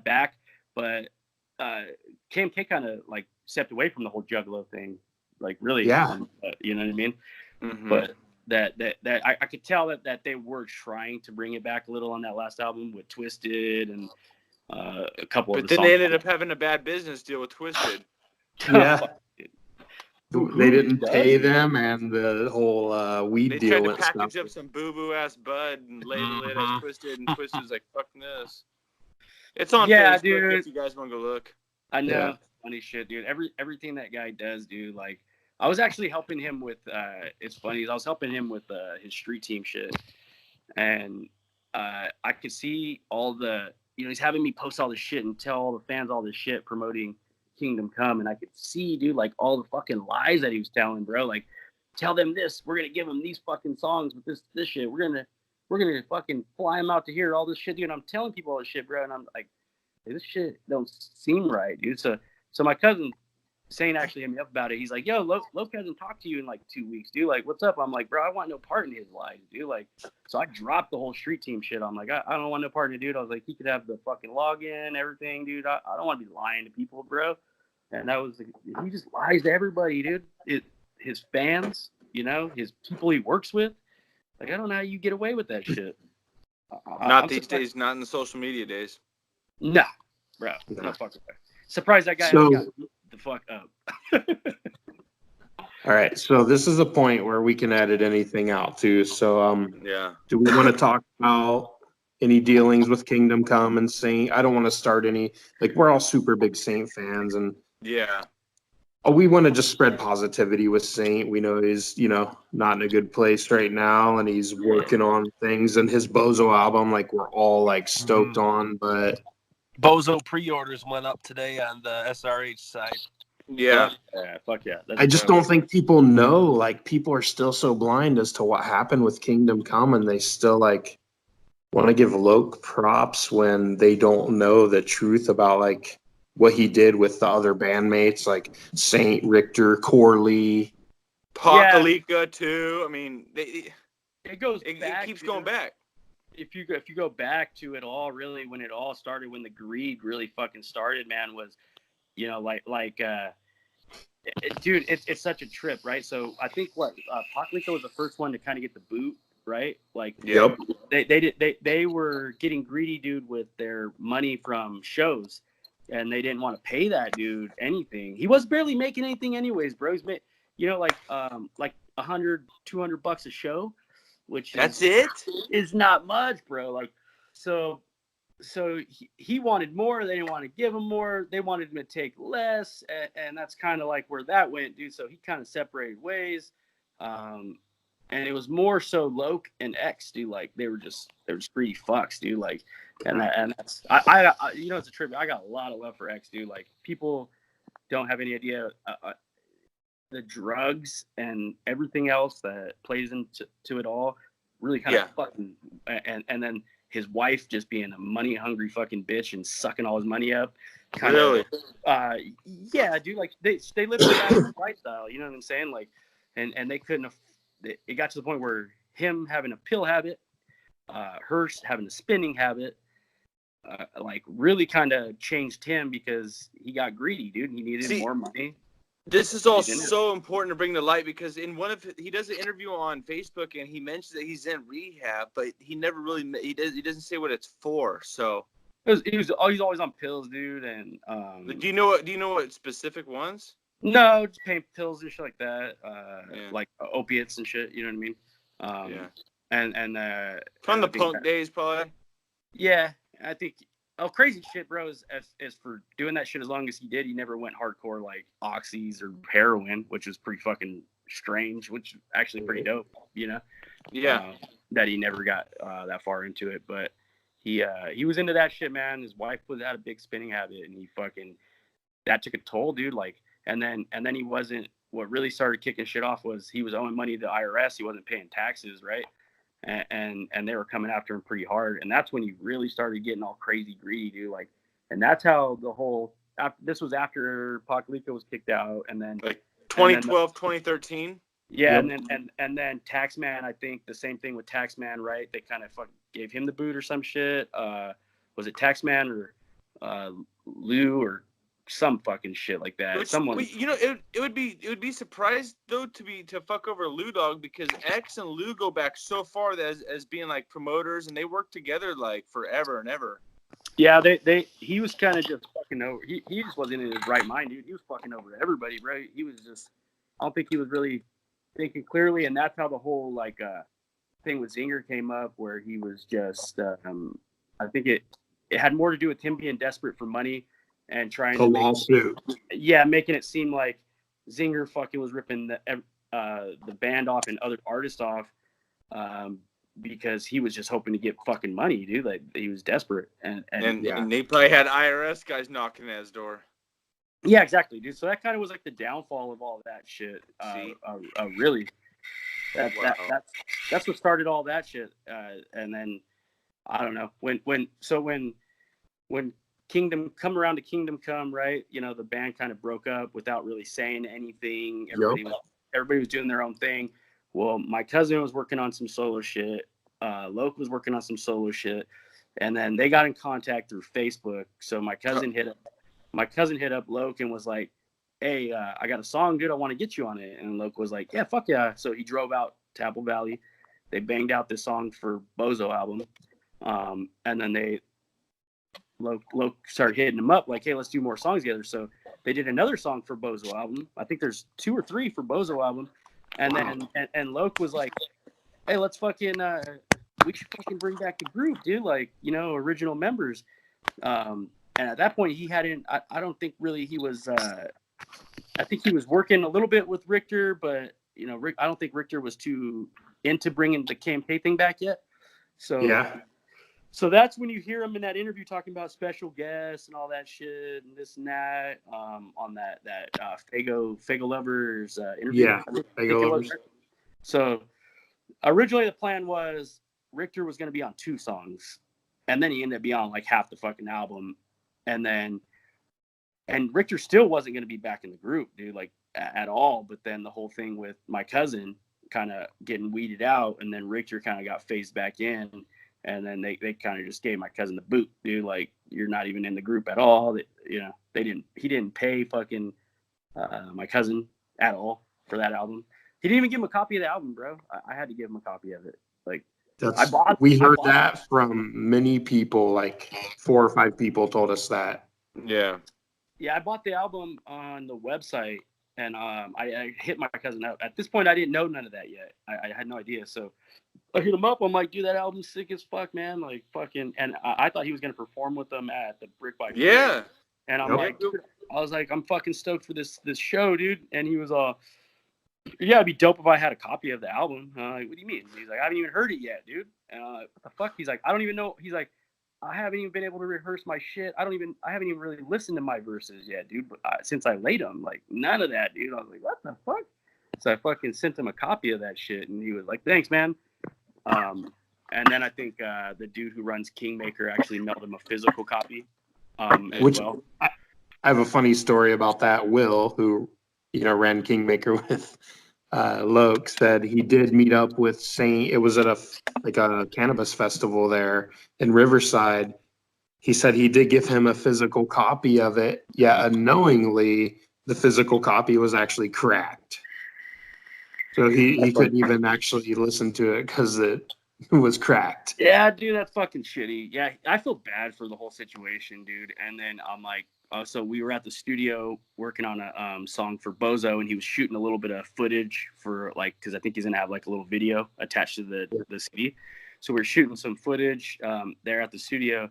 back, but KMK kind of like stepped away from the whole Juggalo thing, like really, you know what I mean? Mm-hmm. But that I could tell that they were trying to bring it back a little on that last album with Twisted and a couple of the songs. But then they ended up having a bad business deal with Twisted. Yeah. They didn't pay them, and the whole weed deal. They tried to package up some boo-boo ass bud and label it as Twisted, and Twisted's like, fuck this. It's on Facebook dude. If you guys want to go look. I know. Yeah. Funny shit, dude. Everything that guy does, dude, like, I was actually helping him with, it's funny, I was helping him with his street team shit. And I could see all the, you know, he's having me post all this shit and tell all the fans all this shit promoting Kingdom Come. And I could see, dude, like all the fucking lies that he was telling, bro. Like, tell them this, we're going to give them these fucking songs with this shit. We're going to fucking fly them out to hear all this shit, dude. And I'm telling people all this shit, bro. And I'm like, hey, this shit don't seem right, dude. So my cousin, Saint actually hit me up about it. He's like, yo, Loke hasn't talked to you in like 2 weeks, dude. Like, what's up? I'm like, bro, I want no part in his lies, dude. Like, so I dropped the whole street team shit. I'm like, I don't want no part in it, dude. I was like, he could have the fucking login, everything, dude. I don't want to be lying to people, bro. And that was, he just lies to everybody, dude. His fans, you know, his people he works with. Like, I don't know how you get away with that shit. Not these days, not in the social media days. Nah, bro. No fucking way. Surprised that guy got the fuck up. All right, so this is a point where we can edit anything out too. So do we want to talk about any dealings with Kingdom Come and Saint? I don't want to start any, like, we're all super big Saint fans, and we want to just spread positivity with Saint. We know he's, you know, not in a good place right now, and he's working on things, and his Bozo album, like, we're all like stoked on, but Bozo pre-orders went up today on the SRH site. Yeah, fuck yeah. I just don't think people know. Like, people are still so blind as to what happened with Kingdom Come, and they still like want to give Loke props when they don't know the truth about like what he did with the other bandmates, like Saint, Richter, Corley, Pakalika too. I mean, it keeps going back. If you go back to it all, really, when it all started, when the greed really fucking started, man, was, you know, dude, it's such a trip, right? So I think Pakalika was the first one to kind of get the boot, right? Like, they were getting greedy, dude, with their money from shows, and they didn't want to pay that dude anything. He was barely making anything, anyways, bro. He's made, you know, like $100-$200 a show. Which is not much, bro. Like, so he wanted more. They didn't want to give him more. They wanted him to take less, and that's kind of like where that went, dude. So he kind of separated ways, and it was more so Loke and X, dude. Like, they were just greedy fucks, dude. Like, and that's I you know, it's a tribute. I got a lot of love for X, dude. Like, people don't have any idea. The drugs and everything else that plays into it all really kind of fucking, and then his wife just being a money hungry fucking bitch and sucking all his money up. Really? Yeah, dude. Like, they lived that lifestyle. You know what I'm saying? Like, and they couldn't. It got to the point where him having a pill habit, her having a spending habit, like, really kind of changed him because he got greedy, dude. He needed more money. This is all so important to bring to light because he does an interview on Facebook and he mentions that he's in rehab, but he never really he doesn't say what it's for. So he's always on pills, dude. And do you know what specific ones? No, just pain pills and shit like that, like opiates and shit. You know what I mean? And from the punk days, probably. Yeah, I think. Oh, crazy shit, bro, is for doing that shit as long as he did, he never went hardcore like oxys or heroin, which was pretty fucking strange, which is actually pretty dope, you know? Yeah. That he never got that far into it, but he was into that shit, man. His wife had a big spinning habit, and he fucking, that took a toll, dude. Like, and then he wasn't what really started kicking shit off was he was owing money to the IRS. He wasn't paying taxes, right? And they were coming after him pretty hard. And that's when he really started getting all crazy greedy, dude. Like, and that's how the whole, this was after Pakalica was kicked out. And then like 2012, 2013. Yeah. Yep. And then Taxman, I think the same thing with Taxman, right? They kind of fucking gave him the boot or some shit. Was it Taxman or Lou or some fucking shit like that? It would be surprised though to fuck over Lou Dog, because X and Lou go back so far as being like promoters, and they work together like forever and ever. Yeah, he was kind of just fucking over. He just wasn't in his right mind, dude. He was fucking over everybody, bro. He was just, I don't think he was really thinking clearly, and that's how the whole like thing with Zinger came up, where he was just I think it had more to do with him being desperate for money and trying to making it seem like Zinger fucking was ripping the band off and other artists off because he was just hoping to get fucking money, dude. Like, he was desperate, and they probably had IRS guys knocking at his door. Yeah, exactly, dude. So that kind of was like the downfall of all that shit. Really, that's what started all that shit. And then I don't know when Kingdom Come, right? You know, the band kind of broke up without really saying anything. Everybody was doing their own thing. Well, my cousin was working on some solo shit. Loke was working on some solo shit, and then they got in contact through Facebook. So my cousin hit up Loke and was like, "Hey, I got a song, dude. I want to get you on it." And Loke was like, "Yeah, fuck yeah." So he drove out to Apple Valley. They banged out this song for Bozo album, and then Loke started hitting him up like, "Hey, let's do more songs together." So they did another song for Bozo album. I think there's 2 or 3 for Bozo album. And then and Loke was like, "Hey, let's fucking we should fucking bring back the group, dude. Like, you know, original members." And at that point, he hadn't. I don't think really he was. I think he was working a little bit with Richter, but you know, I don't think Richter was too into bringing the KMK thing back yet. So yeah. So that's when you hear him in that interview talking about special guests and all that shit and this and that on that Fago Lovers interview. Yeah, Fago Lovers. So originally the plan was Richter was going to be on 2 songs, and then he ended up being on like half the fucking album, and Richter still wasn't going to be back in the group, dude, like at all. But then the whole thing with my cousin kind of getting weeded out, and then Richter kind of got phased back in. And then they kind of just gave my cousin the boot, dude. Like, you're not even in the group at all. You know, he didn't pay fucking my cousin at all for that album. He didn't even give him a copy of the album, bro. I had to give him a copy of it. Like, we heard that from many people. Like 4 or 5 people told us that. Yeah. Yeah, I bought the album on the website, and I hit my cousin up. At this point, I didn't know none of that yet. I had no idea. So I hit him up. I'm like, "Dude, that album's sick as fuck, man." Like, fucking, and I thought he was gonna perform with them at the Brick by Brick. Yeah. And I'm like, dude, I was like, "I'm fucking stoked for this show, dude." And he was all, "Yeah, it'd be dope if I had a copy of the album." Like, "What do you mean?" He's like, "I haven't even heard it yet, dude." What the fuck? He's like, "I don't even know." He's like, "I haven't even been able to rehearse my shit. I haven't even really listened to my verses yet, dude. But since I laid them, like, none of that, dude." I was like, "What the fuck?" So I fucking sent him a copy of that shit, and he was like, "Thanks, man." And then I think the dude who runs Kingmaker actually mailed him a physical copy. As well. I have a funny story about that. Will, who ran Kingmaker with Loke, said he did meet up with Saint. It was at a cannabis festival there in Riverside. He said he did give him a physical copy of it. Yeah, unknowingly, the physical copy was actually cracked. So he couldn't even actually listen to it because it was cracked. Yeah, dude, that's fucking shitty. Yeah, I feel bad for the whole situation, dude. And then I'm like, so we were at the studio working on a song for Bozo, and he was shooting a little bit of footage for because I think he's gonna have like a little video attached to the CD. So we were shooting some footage there at the studio,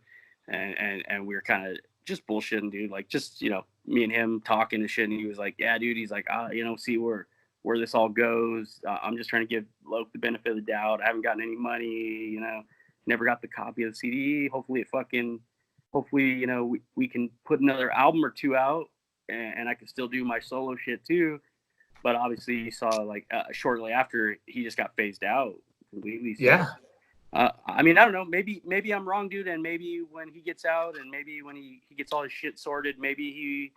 and we were kind of just bullshitting, dude. Like, just me and him talking and shit. And he was like, "Yeah, dude." He's like, "See where this all goes. I'm just trying to give Loke the benefit of the doubt. I haven't gotten any money, never got the copy of the CD. Hopefully we can put another album or 2 out, and I can still do my solo shit too." but obviously you saw like shortly after he just got phased out completely. So, Yeah. I mean, I don't know. Maybe I'm wrong, dude. And maybe when he gets out, and maybe when he gets all his shit sorted, maybe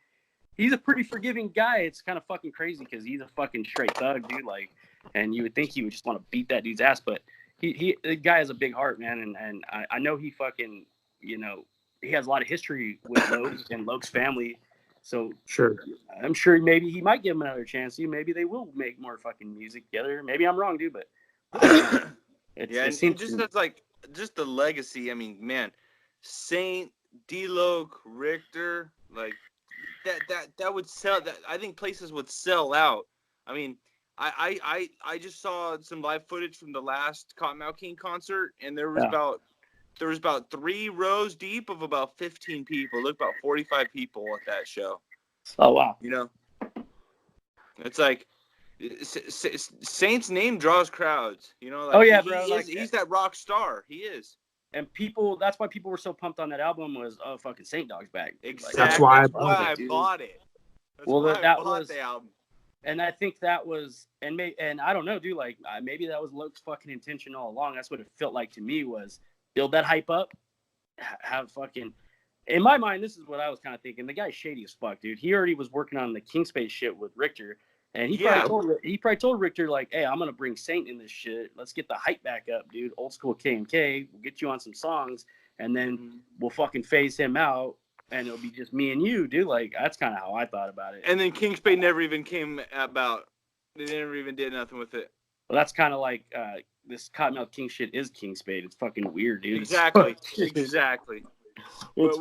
he's a pretty forgiving guy. It's kind of fucking crazy because he's a fucking straight thug, dude. Like, and you would think he would just want to beat that dude's ass, but the guy has a big heart, man. And I know he fucking, you know, he has a lot of history with Loke's and Loke's family. So Sure. I'm sure maybe he might give him another chance. Maybe they will make more fucking music together. Maybe I'm wrong, dude, but it seems just as like just the legacy. I mean, man, Saint, D-Loc, Richter, like that would sell. That I think places would sell out. I mean, I just saw some live footage from the last Cottonmouth King concert, and there was about 3 rows deep of about 15 people. Look, about 45 people at that show. Oh wow! You know, it's like Saint's name draws crowds. You know, like, bro. He's that rock star. He is. And people, that's why people were so pumped on that album was, oh, fucking Saint Dog's back. Exactly. That's why I bought it. That was the album. And I think that was, and I don't know, dude, like maybe that was Loke's fucking intention all along. That's what it felt like to me, was build that hype up, have fucking, in my mind, this is what I was kind of thinking. The guy's shady as fuck, dude. He already was working on the King Space shit with Richter. And he probably told Richter, like, hey, I'm going to bring Saint in this shit. Let's get the hype back up, dude. Old school KMK. We'll get you on some songs, and then we'll fucking phase him out, and it'll be just me and you, dude. Like, that's kind of how I thought about it. And then King Spade never even came about. They never even did nothing with it. Well, that's kind of like this Cottonmouth King shit is King Spade. It's fucking weird, dude. Exactly. Exactly. It's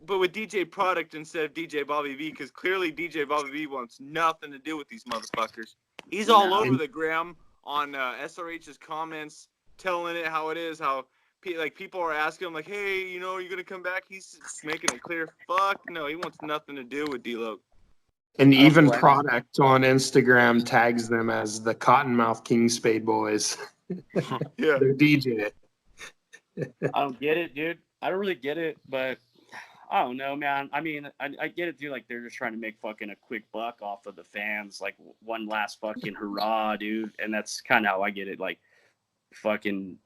But with DJ Product instead of DJ Bobby V, because clearly DJ Bobby V wants nothing to do with these motherfuckers. He's all over the gram on SRH's comments, telling it how it is, how people are asking him, like, hey, you know, are you going to come back? He's making it clear, fuck no, he wants nothing to do with D-Loc. And even Product on Instagram tags them as the Cottonmouth King Spade Boys. Yeah. They're DJ. I don't get it, dude. I don't really get it, but I don't know, man. I mean, I get it, dude. Like, they're just trying to make fucking a quick buck off of the fans. Like, one last fucking hurrah, dude. And that's kind of how I get it. Like, fucking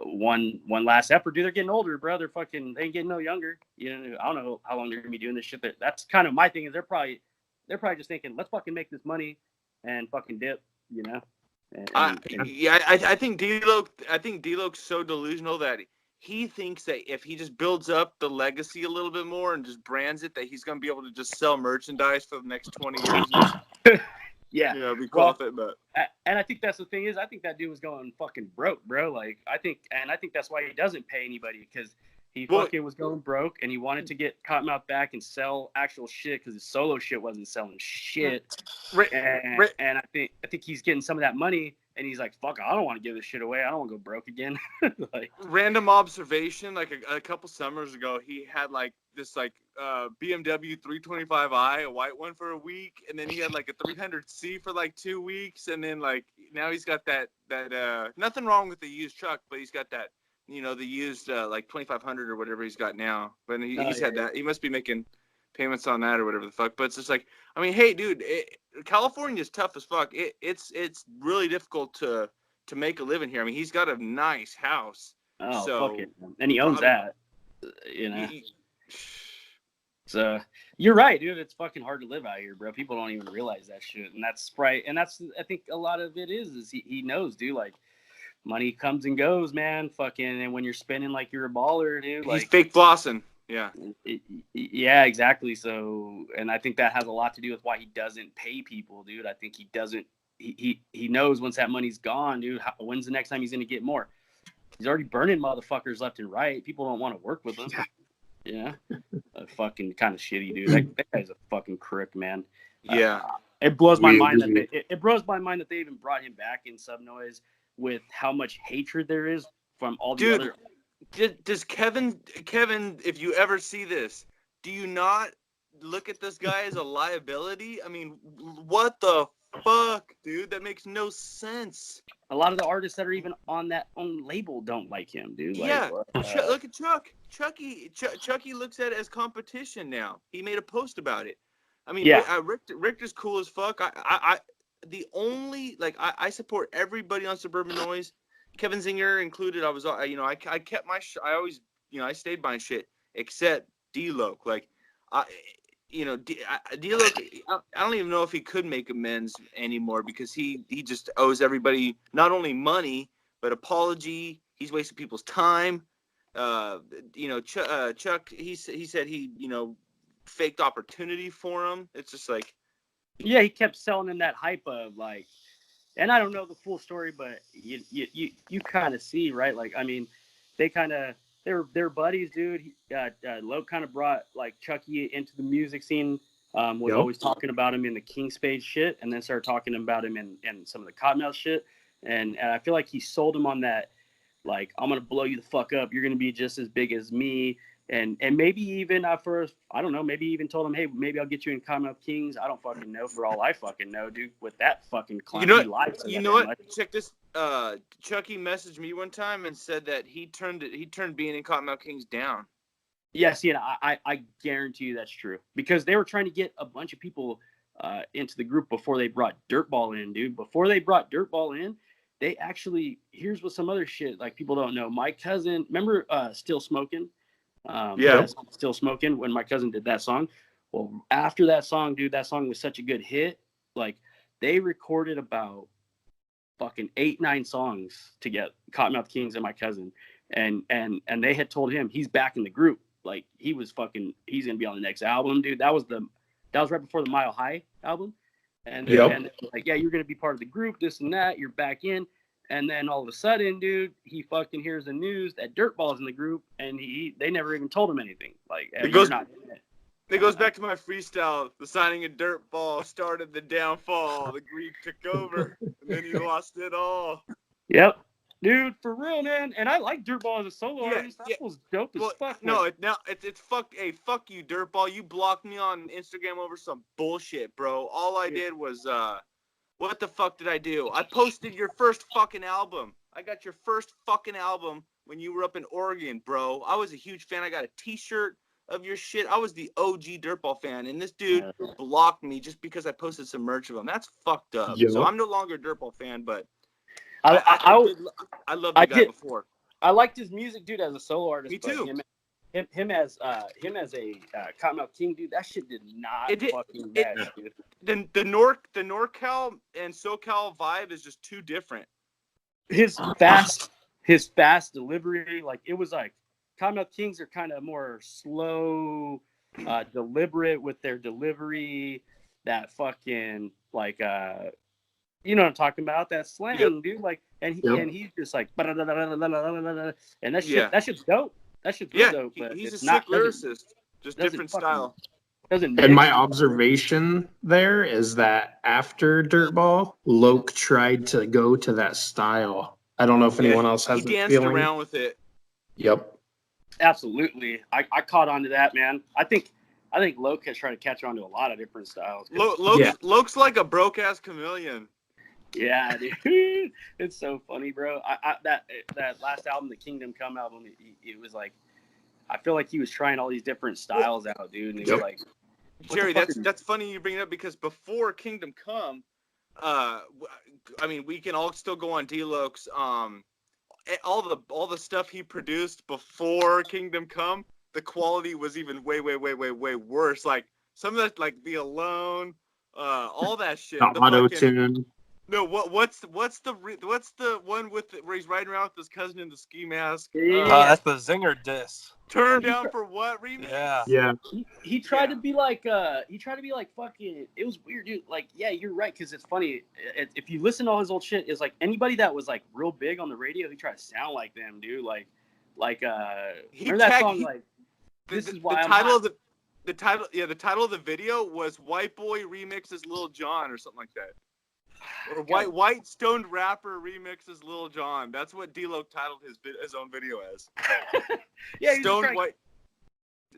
one last effort, dude. They're getting older, bro. They ain't getting no younger. You know, I don't know how long they're gonna be doing this shit. That's kind of my thing. Is they're probably just thinking, let's fucking make this money and fucking dip. You know. I think D-Loc's so delusional that he thinks that if he just builds up the legacy a little bit more and just brands it, that he's going to be able to just sell merchandise for the next 20 years. Yeah. You know, be confident, but. And I think that's the thing is, I think that dude was going fucking broke, bro. Like, I think that's why he doesn't pay anybody, because he fucking was going broke, and he wanted to get Cottonmouth back and sell actual shit, because his solo shit wasn't selling shit. And I think he's getting some of that money. And he's like, fuck, I don't want to give this shit away. I don't want to go broke again. Like, random observation, like a couple summers ago, he had like this like BMW 325i, a white one, for a week. And then he had like a 300C for like 2 weeks. And then like now he's got that nothing wrong with the used truck, but he's got that, you know, the used like 2500 or whatever he's got now. But he's had that. He must be making payments on that or whatever the fuck. But it's just like, I mean, hey, dude, California's tough as fuck. It's really difficult to make a living here. I mean, he's got a nice house. Oh, so, fuck it. And he owns that, you know. So you're right, dude. It's fucking hard to live out here, bro. People don't even realize that shit. And that's right. And that's, I think a lot of it is he knows, dude. Like, money comes and goes, man. Fucking, and when you're spending like you're a baller, dude. He's fake flossing. Yeah. Yeah, exactly. So, and I think that has a lot to do with why he doesn't pay people, dude. I think he doesn't. He knows once that money's gone, dude. When's the next time he's gonna get more? He's already burning motherfuckers left and right. People don't want to work with him. Yeah, fucking kind of shitty, dude. That guy's a fucking crook, man. Yeah. It blows my mind that it blows my mind that they even brought him back in Subnoise with how much hatred there is from all the other. Does Kevin, if you ever see this, do you not look at this guy as a liability? I mean, what the fuck, dude? That makes no sense. A lot of the artists that are even on that own label don't like him, dude. Like, yeah, look at Chuck. Chucky looks at it as competition now. He made a post about it. I mean, yeah. Richter's cool as fuck. I support everybody on Suburban Noise, Kevin Zinger included. I was, I kept my, I always, I stayed by shit except D-Loc. Like, D-Loc, I don't even know if he could make amends anymore because he just owes everybody not only money but apology. He's wasting people's time. Chuck, he said he faked opportunity for him. It's just like, yeah, he kept selling him that hype of like, and I don't know the full story, but you kind of see, right? Like, I mean, they're buddies, dude. Loc kind of brought like Chucky into the music scene. Was always talking about him in the King Spade shit, and then started talking about him in some of the Cottonmouth shit. And I feel like he sold him on that, like, I'm gonna blow you the fuck up. You're gonna be just as big as me. And maybe even at first, I don't know, maybe even told him, hey, maybe I'll get you in Cottonmouth Kings. I don't fucking know. For all I fucking know, dude, with that fucking clown. You know what? Check this. Chucky messaged me one time and said that he turned being in Cottonmouth Kings down. Yeah, see, and I guarantee you that's true. Because they were trying to get a bunch of people into the group before they brought Dirtball in, dude. Before they brought Dirtball in, they actually, here's what some other shit, like, people don't know. My cousin, remember Still Smoking? Still Smoking, when my cousin did that song. Well, after that song, dude, that song was such a good hit. Like, they recorded about fucking 8-9 songs to get Cottonmouth Kings and my cousin. And they had told him he's back in the group. Like, he's gonna be on the next album, dude. That was right before the Mile High album. And like, yeah, you're gonna be part of the group, this and that, you're back in. And then all of a sudden, dude, he fucking hears the news that Dirtball's in the group, and they never even told him anything. Like, it goes back to my freestyle. The signing of Dirtball started the downfall. The Greek took over, and then he lost it all. Yep, dude, for real, man. And I like Dirtball as a solo artist. That was dope as fuck. No, it's fuck. Hey, fuck you, Dirtball. You blocked me on Instagram over some bullshit, bro. All I did was what the fuck did I do? I posted your first fucking album. I got your first fucking album when you were up in Oregon, bro. I was a huge fan. I got a t-shirt of your shit. I was the OG Dirtball fan, and this dude blocked me just because I posted some merch of him. That's fucked up. So I'm no longer a Dirtball fan, but I loved the guy before. I liked his music, dude, as a solo artist. Me too. Him as a Cottonmouth King, dude, that shit did not fucking match, dude. The NorCal and SoCal vibe is just too different. His fast delivery, like, it was like Cottonmouth Kings are kind of more slow, deliberate with their delivery. That fucking, like, you know what I'm talking about? That slang, dude. Like, and he's just like, and that shit's dope. That shit's dope. But he's a sick lyricist, just different style. And my observation there is that after Dirtball, Loc tried to go to that style. I don't know if anyone else has that feeling. He danced around with it. Yep. Absolutely. I caught on to that, man. I think Loc has tried to catch on to a lot of different styles. Loc's like a broke-ass chameleon. Yeah, dude. It's so funny, bro. That last album, the Kingdom Come album, it was like, I feel like he was trying all these different styles out, dude. And it was like, Jerry, that's funny you bring it up because before Kingdom Come, I mean, we can all still go on D-Loc's, all the stuff he produced before Kingdom Come, the quality was even way worse. Like some of that, like The Alone, all that shit. Auto-tune. No, what's the one where he's riding around with his cousin in the ski mask? That's the Zinger diss. Turn down for what remix? Yeah. He tried to be like fucking. It was weird, dude. Like, yeah, you're right, because it's funny. If you listen to all his old shit, it's like anybody that was like real big on the radio, he tried to sound like them, dude. Like remember that song? Like, this is why the title of the video was "White Boy Remixes Lil Jon" or something like that. Or white stoned rapper remixes Lil Jon. That's what D-Loc titled his own video as. Yeah, stoned white.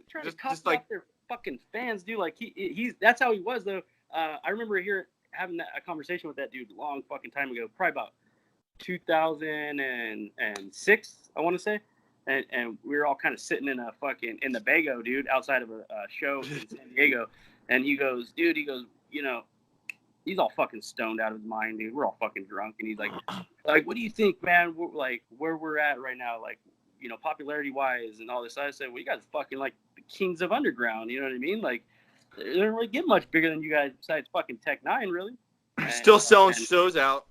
Trying to cut off their fucking fans, dude. Like he's that's how he was though. I remember having a conversation with that dude long fucking time ago, probably about 2006, I want to say. And we were all kind of sitting in the Bago, dude, outside of a show in San Diego. And he goes, dude, you know, he's all fucking stoned out of his mind, dude. We're all fucking drunk. And he's like, what do you think, man? Like, where we're at right now, like, you know, popularity-wise and all this. I said, well, you guys are fucking like the kings of underground. You know what I mean? Like, they don't really get much bigger than you guys besides fucking Tech 9, really. And, still selling shows out.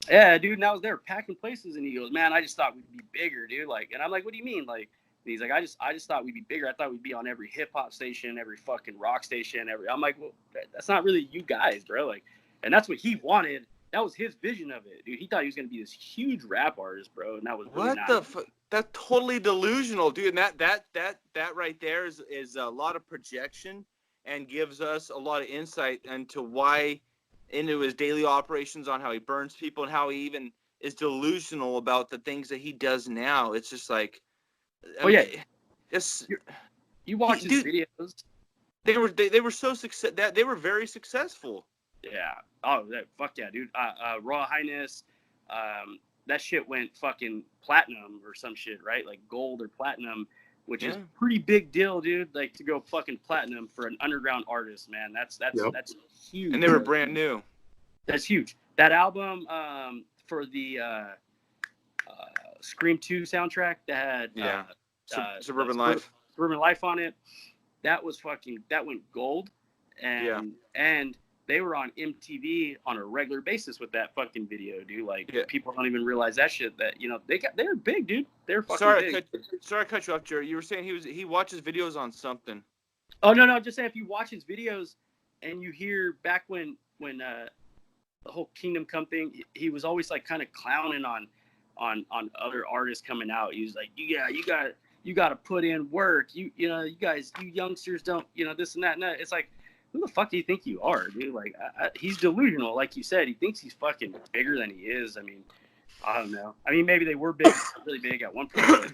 Yeah, dude. And I was there packing places, and he goes, man, I just thought we'd be bigger, dude. Like, and I'm like, what do you mean? Like, and he's like, I just thought we'd be bigger. I thought we'd be on every hip hop station, every fucking rock station, I'm like, well, that's not really you guys, bro. Like, and that's what he wanted. That was his vision of it, dude. He thought he was gonna be this huge rap artist, bro, and that was really what not. the fuck? That's totally delusional, dude. And that right there is a lot of projection and gives us a lot of insight into his daily operations on how he burns people and how he even is delusional about the things that he does now. It's just like, you watch his videos. They were so they were very successful. Yeah. Oh, fuck yeah, dude. Royal Highness, that shit went fucking platinum or some shit, right? Like gold or platinum, which is a pretty big deal, dude. Like to go fucking platinum for an underground artist, man. That's huge. And they were brand new. That's huge. That album for the Scream 2 soundtrack that had Suburban Life on it, that went gold, and they were on MTV on a regular basis with that fucking video, dude. Like people don't even realize that shit. That they're big, dude. They're fucking big. Sorry, I cut you off, Jerry. You were saying he watches videos on something. Oh no, I'm just saying if you watch his videos and you hear back when the whole Kingdom Come thing, he was always like kind of clowning on other artists coming out. He was like, you got to put in work. You guys, you youngsters don't, this and that and that. It's like, who the fuck do you think you are, dude? Like, he's delusional. Like you said, he thinks he's fucking bigger than he is. I mean, I don't know. I mean, maybe they were big, really big at one point,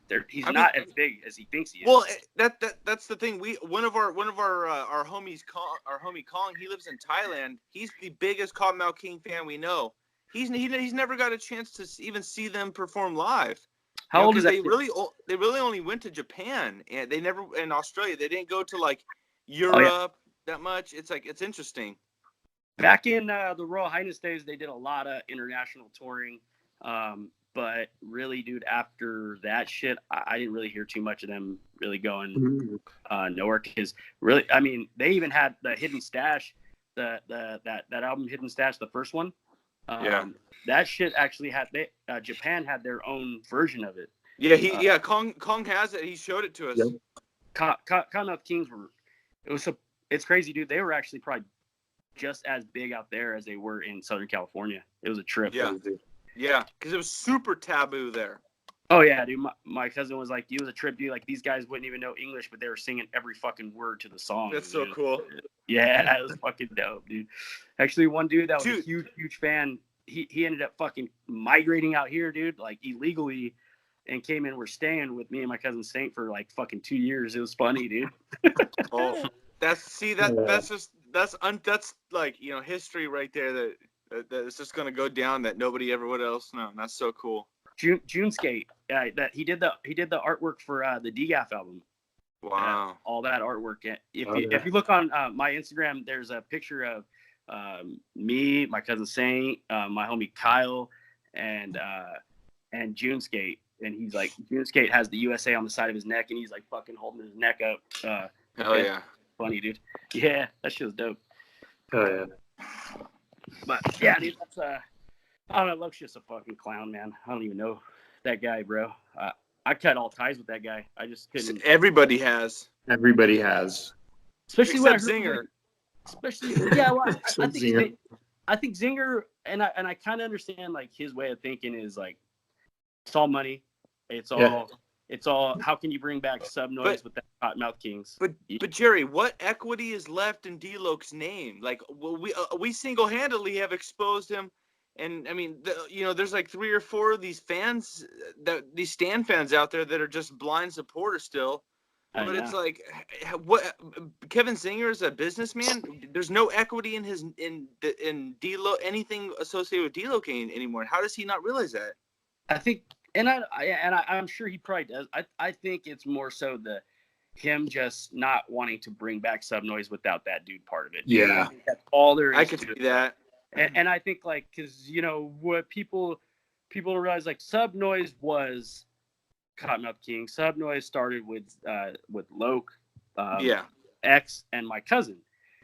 but he's not as big as he thinks he is. Well, that's the thing. One of our homies, our homie Kong, he lives in Thailand. He's the biggest Cottonmouth King fan we know. He's never got a chance to even see them perform live. How old is that? They really only went to Japan, and they never in Australia. They didn't go to like Europe that much. It's like, it's interesting. Back in the Royal Highness days, they did a lot of international touring. But really, dude, after that shit, I didn't really hear too much of them really going nowhere. Because really, I mean, they even had the Hidden Stash, that album Hidden Stash, the first one. That shit actually had Japan had their own version of it. Yeah, Kong has it. He showed it to us. Cottonmouth Kings were. It's crazy, dude. They were actually probably just as big out there as they were in Southern California. It was a trip. Yeah, because it was super taboo there. Oh yeah, dude. My cousin was like, it was a trip, dude. Like these guys wouldn't even know English, but they were singing every fucking word to the song. That's so cool. Yeah, that was fucking dope, dude. Actually, one dude that was a huge fan, he ended up fucking migrating out here, dude, like illegally, and came in. We're staying with me and my cousin Saint for like fucking 2 years. It was funny, dude. Oh, that's like, history right there that's just gonna go down that nobody ever would else know. And that's so cool. Juneskate, that he did the artwork for the DGAF album. Wow. All that artwork. If you look on my Instagram, there's a picture of me, my cousin Saint, my homie Kyle, and Juneskate. And he's like, Juneskate has the USA on the side of his neck, and he's like fucking holding his neck up. Hell yeah. Funny, dude. Yeah, that shit was dope. Oh yeah. But yeah, dude, that's I don't know. Luke's just a fucking clown, man. I don't even know that guy, bro. I cut all ties with that guy. I just couldn't. Everybody has. Especially except Zinger. I think Zinger, and I kind of understand like his way of thinking is like, it's all money. It's all. How can you bring back sub noise with that Cottonmouth Kings? But Jerry, what equity is left in D-Loke's name? Like, we single-handedly have exposed him, and I mean, there's like 3 or 4 of these fans, these Stan fans out there that are just blind supporters still. But it's like, what? Kevin Zinger is a businessman. There's no equity in D-Loke, anything associated with D-Loke anymore. How does he not realize that? I think, and I'm sure he probably does. I think it's more so him just not wanting to bring back Sub Noise without that dude part of it. Yeah. I think that's all there is. I can see that. And I think, like, because, you know, what people realize, like, Sub Noise was Cottonmouth King. Sub Noise started with Loke, X, and my cousin.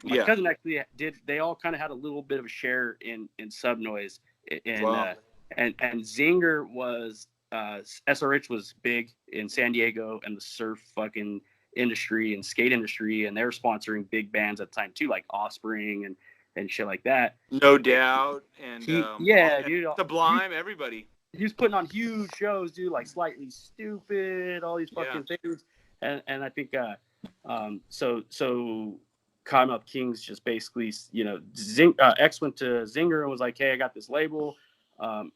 My cousin actually they all kind of had a little bit of a share in Sub Noise. And Zinger was, SRH was big in San Diego and the surf fucking industry and skate industry, and they were sponsoring big bands at the time too, like Offspring and shit like that. No Doubt and dude, Sublime, everybody. He was putting on huge shows, dude, like Slightly Stupid, all these fucking things, and I think so Cottonmouth Kings just basically, you know, X went to Zinger and was like, hey, I got this label,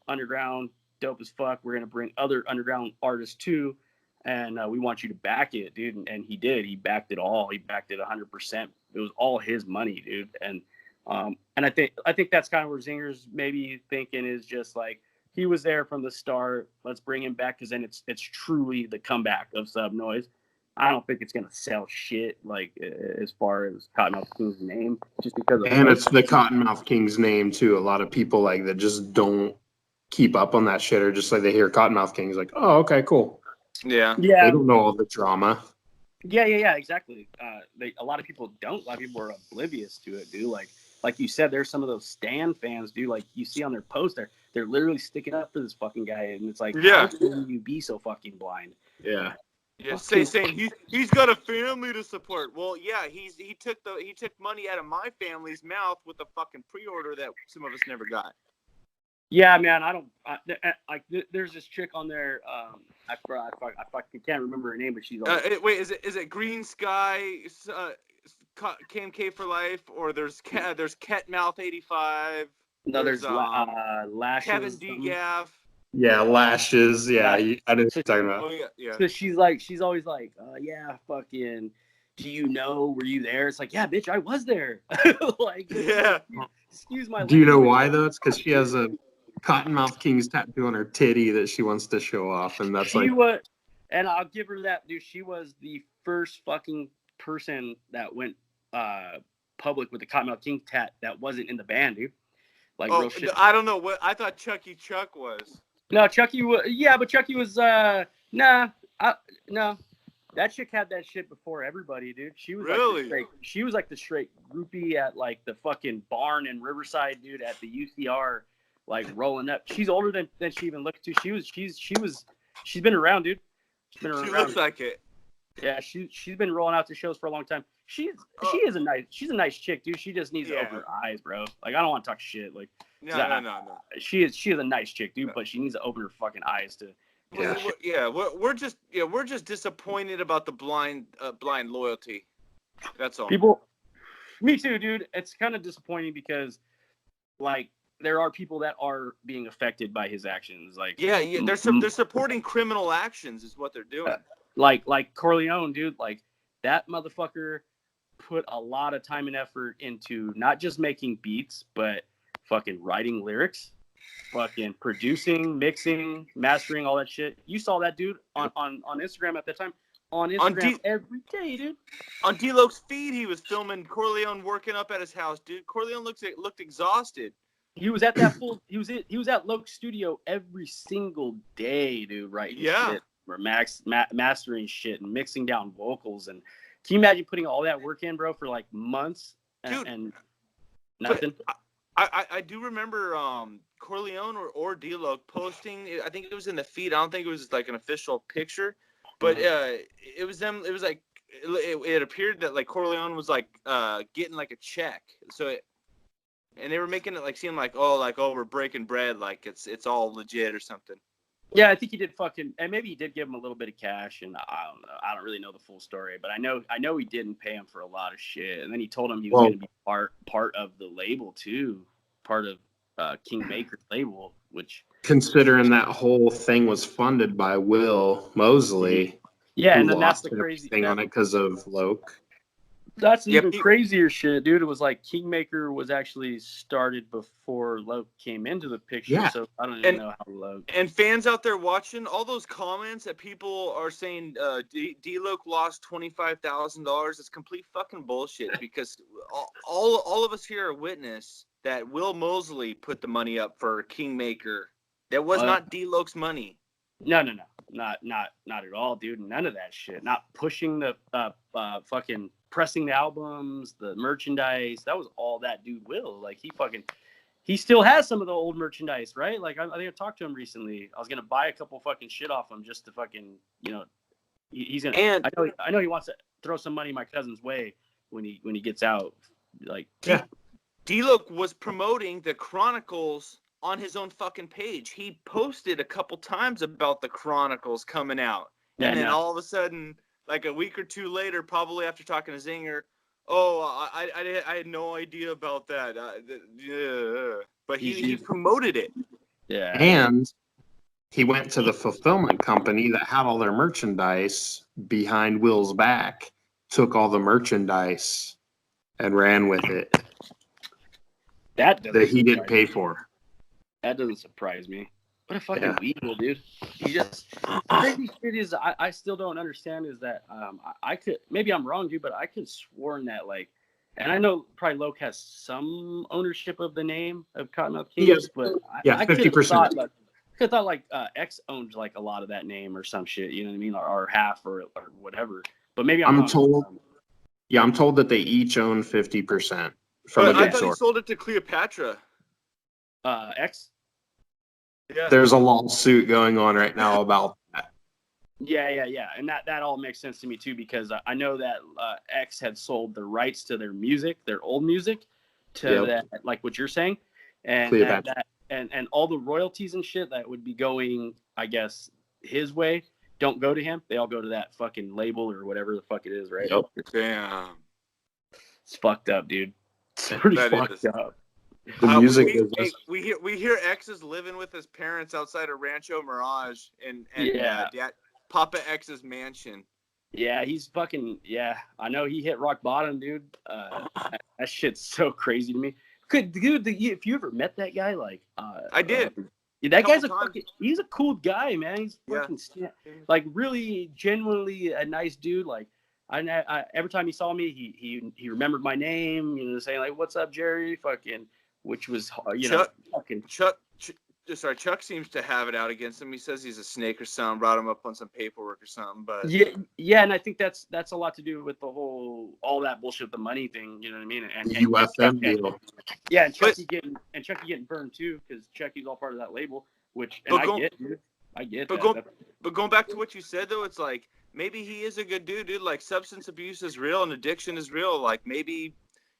underground, dope as fuck. We're gonna bring other underground artists too, and we want you to back it, dude. And he did. He backed it all. He backed it 100%. It was all his money, dude. And I think that's kind of where Zinger's maybe thinking is just like, he was there from the start. Let's bring him back, because then it's truly the comeback of Sub Noise. I don't think it's gonna sell shit, like, as far as Cottonmouth King's name, just because of it's the Cottonmouth King's name too. A lot of people like that just don't keep up on that shit, or just like they hear Cottonmouth King's like, oh, okay, cool. Yeah. They don't know all the drama. Yeah, exactly. A lot of people don't. A lot of people are oblivious to it, dude. Like you said, there's some of those Stan fans, dude. Like, you see on their post, they're literally sticking up for this fucking guy, and it's like, how can you be so fucking blind? Yeah. Yeah, saying he's got a family to support. Well, yeah, he took money out of my family's mouth with a fucking pre-order that some of us never got. Yeah, man, there's this chick on there. I fucking can't remember her name, but she's. Wait, is it Green Sky, KMK for life, or there's Ketmouth 85? No, there's Lashes. Kevin DeGaff. Yeah, Lashes. Yeah, I know what you're talking about. Oh, yeah. So she's always like, yeah, fucking. Do you know? Were you there? It's like, yeah, bitch, I was there. Like, yeah. Excuse my. Do you know why though? It's because she has a Cottonmouth King's tattoo on her titty that she wants to show off, and that's and I'll give her that, dude. She was the first fucking person that went public with the Cottonmouth King tat that wasn't in the band, dude. Like, real shit. I don't know what I thought. Chuck was. No, Chucky was. Yeah, but Chucky was. No. That chick had that shit before everybody, dude. She was really. She was like the straight groupie at like the fucking barn in Riverside, dude, at the UCR, like rolling up. She's older than she even looked to. She's been around, dude. She's been around. She looks like it. Yeah, she's been rolling out to shows for a long time. She's a nice chick, dude. She just needs to open her eyes, bro. Like, I don't want to talk shit. Like, no. She is a nice chick, dude, but she needs to open her fucking eyes to. We're just disappointed about the blind loyalty. That's all. Me too, dude. It's kind of disappointing because, like, there are people that are being affected by his actions. Like, they're supporting criminal actions, is what they're doing. Like Corleone, dude. Like, that motherfucker put a lot of time and effort into not just making beats, but fucking writing lyrics, fucking producing, mixing, mastering, all that shit. You saw that dude on Instagram at that time. On Instagram every day, dude. On D-Loke's feed, he was filming Corleone working up at his house, dude. Corleone looked exhausted. He was at that he was at Loke's studio every single day, dude, right? Shit, or mastering shit and mixing down vocals. And can you imagine putting all that work in, bro, for like months and nothing? I do remember Corleone or D-Loke posting. I think it was in the feed. I don't think it was like an official picture, but it was them. It was like it appeared that like Corleone was like getting like a check. And they were making it like seem like we're breaking bread, like it's all legit or something. Yeah, I think he did and maybe he did give him a little bit of cash, and I don't know. I don't really know the full story, but I know he didn't pay him for a lot of shit. And then he told him he was going to be part of the label too, part of Kingmaker's label, which considering that whole thing was funded by Will Mosley. Yeah, and then that's the crazy thing on it because of Loke. That's even crazier shit, dude. It was like Kingmaker was actually started before Loke came into the picture, Yeah. so I don't even know how Loke. And fans out there watching, all those comments that people are saying D-Loke lost $25,000, it's complete fucking bullshit because all of us here are witness that Will Mosley put the money up for Kingmaker. That was not D-Loke's money. No. Not at all, dude. None of that shit. Not pushing the fucking pressing the albums, the merchandise. That was all that dude Will. Like he still has some of the old merchandise, right? Like I think I talked to him recently. I was gonna buy a couple fucking shit off him just to fucking, he's gonna. And I know he wants to throw some money my cousin's way when he gets out. Like D-Loke was promoting the Chronicles on his own fucking page. He posted a couple times about the Chronicles coming out. And then all of a sudden, like a week or two later, probably after talking to Zinger, I had no idea about that. But he promoted it. Yeah. And he went to the fulfillment company that had all their merchandise behind Will's back, took all the merchandise, and ran with it. That he didn't pay for. That doesn't surprise me. What a fucking weasel, dude. He just crazy shit is I still don't understand is that I could, maybe I'm wrong, dude, but I could sworn that like, and I know probably Loke has some ownership of the name of Cottonmouth Kings, but I 50%. I could thought like X owned like a lot of that name or some shit, you know what I mean, or half or whatever. But maybe I'm told. Yeah, I'm told that they each own 50% from a good I thought source. he sold it to Cleopatra. X. Yeah. There's a lawsuit going on right now about that. Yeah, and that all makes sense to me too because I know that X had sold the rights to their music, their old music, to that, like what you're saying, and and all the royalties and shit that would be going, I guess, his way don't go to him. They all go to that fucking label or whatever the fuck it is, right? Yep. Damn. It's fucked up, dude. It's pretty fucked up. The music business. We hear X is living with his parents outside of Rancho Mirage and Dad, Papa X's mansion. Yeah, he's fucking I know he hit rock bottom, dude. That shit's so crazy to me. Dude, if you ever met that guy, like I did. That guy's he's a cool guy, man. He's fucking like really genuinely a nice dude. Like I every time he saw me, he remembered my name, saying like, "What's up, Jerry?" Fucking. Which was, Chuck seems to have it out against him. He says he's a snake or something, brought him up on some paperwork or something. But yeah, and I think that's a lot to do with the all that bullshit, the money thing. You know what I mean? And UFM deal. Yeah, and Chucky getting burned too because Chucky's all part of that label. Which I get, dude. I get that. But going back to what you said though, it's like maybe he is a good dude. Like substance abuse is real and addiction is real. Like maybe.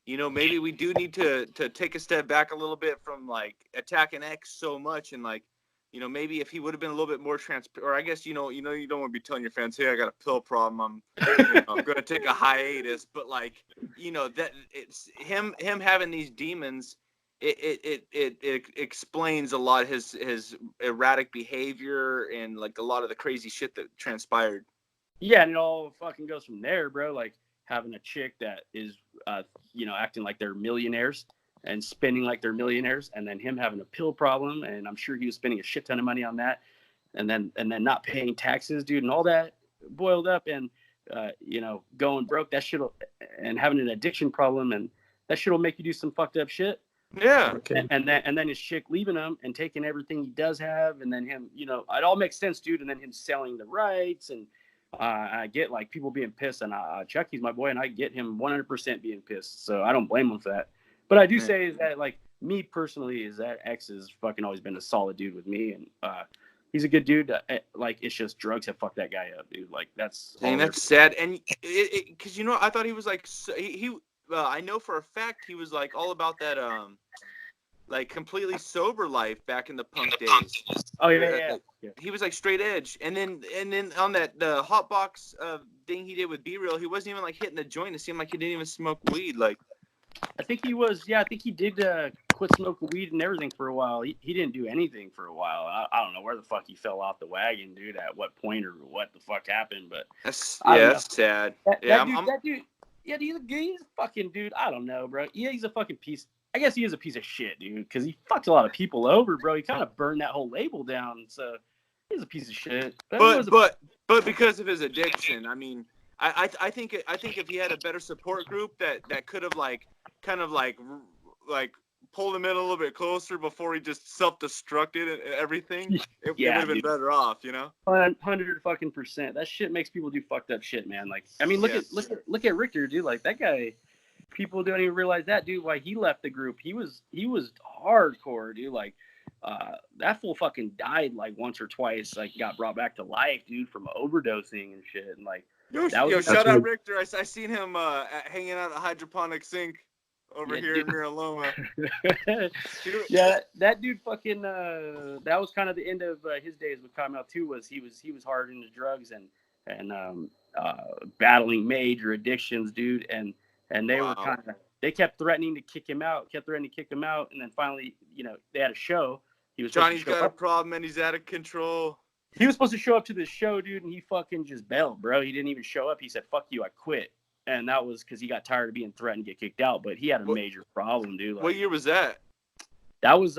Maybe we do need to take a step back a little bit from like attacking X so much and like, maybe if he would have been a little bit more transparent, or I guess, you don't want to be telling your fans, hey, I got a pill problem. I'm going to take a hiatus. But like, that it's him having these demons. It explains a lot of his erratic behavior and like a lot of the crazy shit that transpired. Yeah. And it all fucking goes from there, bro. Like, having a chick that is, acting like they're millionaires and spending like they're millionaires, and then him having a pill problem, and I'm sure he was spending a shit ton of money on that, and then not paying taxes, dude, and all that boiled up, and going broke. That shit, and having an addiction problem, and that shit will make you do some fucked up shit. Yeah. Okay. And then his chick leaving him and taking everything he does have, and then him, it all makes sense, dude. And then him selling the rights and. I get like people being pissed, and Chucky's my boy, and I get him 100% being pissed. So I don't blame him for that. But I do say is that like me personally is that X has fucking always been a solid dude with me, and he's a good dude. Like it's just drugs have fucked that guy up, dude. Like that's sad. And because I thought he was like I know for a fact he was like all about that like completely sober life back in the punk days. Oh yeah. He was like straight edge, and then on that the hot box thing he did with B-Real, he wasn't even like hitting the joint. It seemed like he didn't even smoke weed. Like, I think he was. Yeah, I think he did quit smoking weed and everything for a while. He didn't do anything for a while. I don't know where the fuck he fell off the wagon, dude. At what point or what the fuck happened? But that's sad. That dude. Yeah, he's a fucking dude. I don't know, bro. Yeah, he's a fucking piece. I guess he is a piece of shit, dude, because he fucked a lot of people over, bro. He kind of burned that whole label down, so he's a piece of shit. But because of his addiction, I mean, I think if he had a better support group that could have kind of pulled him in a little bit closer before he just self-destructed and everything, it would have been better off, you know. 100%. That shit makes people do fucked up shit, man. Like, I mean, look at Richter, dude. Like that guy. People don't even realize that, dude. Why he left the group? He was hardcore, dude. Like, that fool fucking died like once or twice. Like, got brought back to life, dude, from overdosing and shit. And like, shout out Richter. I seen him hanging out at the hydroponic sink over here in Miraloma. Yeah, that dude fucking. That was kind of the end of his days with Kyle too. Was he was hard into drugs and battling major addictions, dude. And they were they kept threatening to kick him out, and then finally, they had a show. Johnny's got a problem and he's out of control. He was supposed to show up to this show, dude, and he fucking just bailed, bro. He didn't even show up. He said, "Fuck you, I quit." And that was because he got tired of being threatened to get kicked out. But he had a major problem, dude. Like, what year was that? That was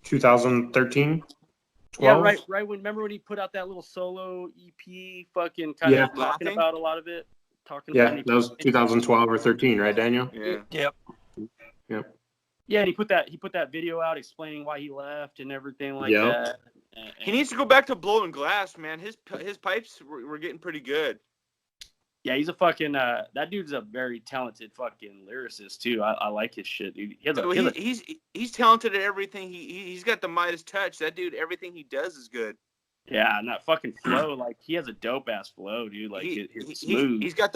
2013. 12? Yeah, right. Remember when he put out that little solo EP, fucking kind of talking about a lot of it. That was 2012 or 13, right, Daniel? Yeah. Yep. Yeah, and he put that video out explaining why he left and everything like that. And he needs to go back to blowing glass, man. His pipes were getting pretty good. Yeah, he's a fucking that dude's a very talented fucking lyricist too. I like his shit, dude. He's talented at everything. He's got the Midas touch. That dude, everything he does is good. Yeah, and that fucking flow, like he has a dope ass flow, dude. Like it's smooth. He's got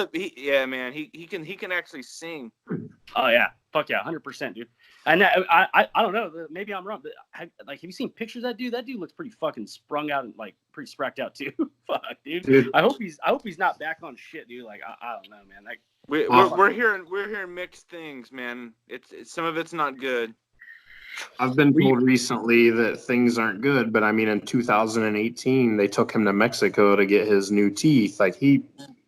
man. He can actually sing. Oh yeah, fuck yeah, 100%, dude. And I don't know, maybe I'm wrong, but have you seen pictures of that dude? That dude looks pretty fucking sprung out and like pretty spracked out too. Fuck, dude. I hope he's not back on shit, dude. Like I don't know, man. Like we're hearing mixed things, man. It's some of it's not good. I've been told recently that things aren't good, but I mean, in 2018, they took him to Mexico to get his new teeth. Like, he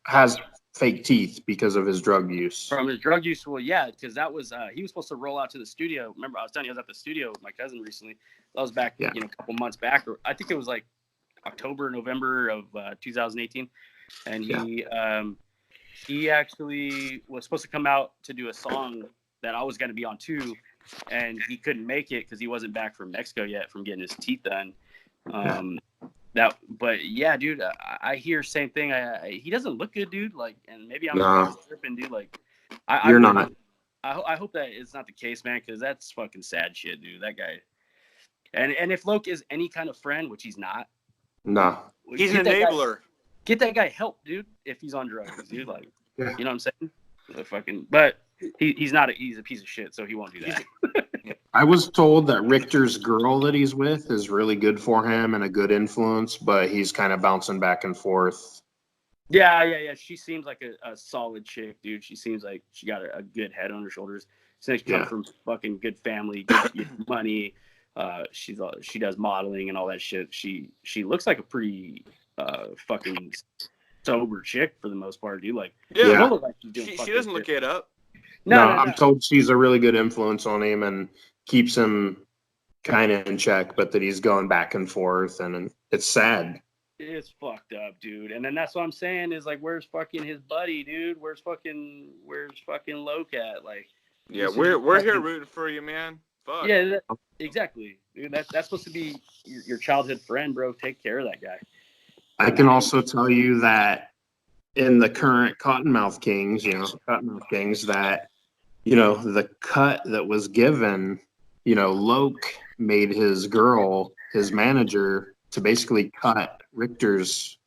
has fake teeth because of his drug use. From his drug use, well, yeah, because that was he was supposed to roll out to the studio. Remember, I was telling you I was at the studio with my cousin recently. That was back, a couple months back, or I think it was like October, November of 2018, and he actually was supposed to come out to do a song that I was going to be on too. And he couldn't make it because he wasn't back from Mexico yet from getting his teeth done. But yeah, dude, I hear same thing. He doesn't look good, dude. Like, and maybe I'm tripping, dude. Like, you're not. I hope that it's not the case, man, because that's fucking sad shit, dude. That guy. And if Loke is any kind of friend, which he's not. No. He's an enabler. Get that guy help, dude. If he's on drugs, dude. Like, you know what I'm saying? But. He's a piece of shit, so he won't do that. I was told that Richter's girl that he's with is really good for him and a good influence, but he's kind of bouncing back and forth. Yeah. She seems like a solid chick, dude. She seems like she got a good head on her shoulders. She comes from fucking good family, good money. She does modeling and all that shit. She looks like a pretty fucking sober chick for the most part, dude. Like, she don't look like she's doing she doesn't look it up. No, I'm told she's a really good influence on him and keeps him kind of in check, but that he's going back and forth, and it's sad. It's fucked up, dude. And then that's what I'm saying is like, where's fucking his buddy, dude? Where's fucking Loke at? Like, yeah, we're here rooting for you, man. Fuck. Yeah, exactly, dude. That's supposed to be your childhood friend, bro. Take care of that guy. I can also tell you that in the current Cottonmouth Kings, that, the cut that was given, Loke made his girl, his manager, to basically cut Richter's,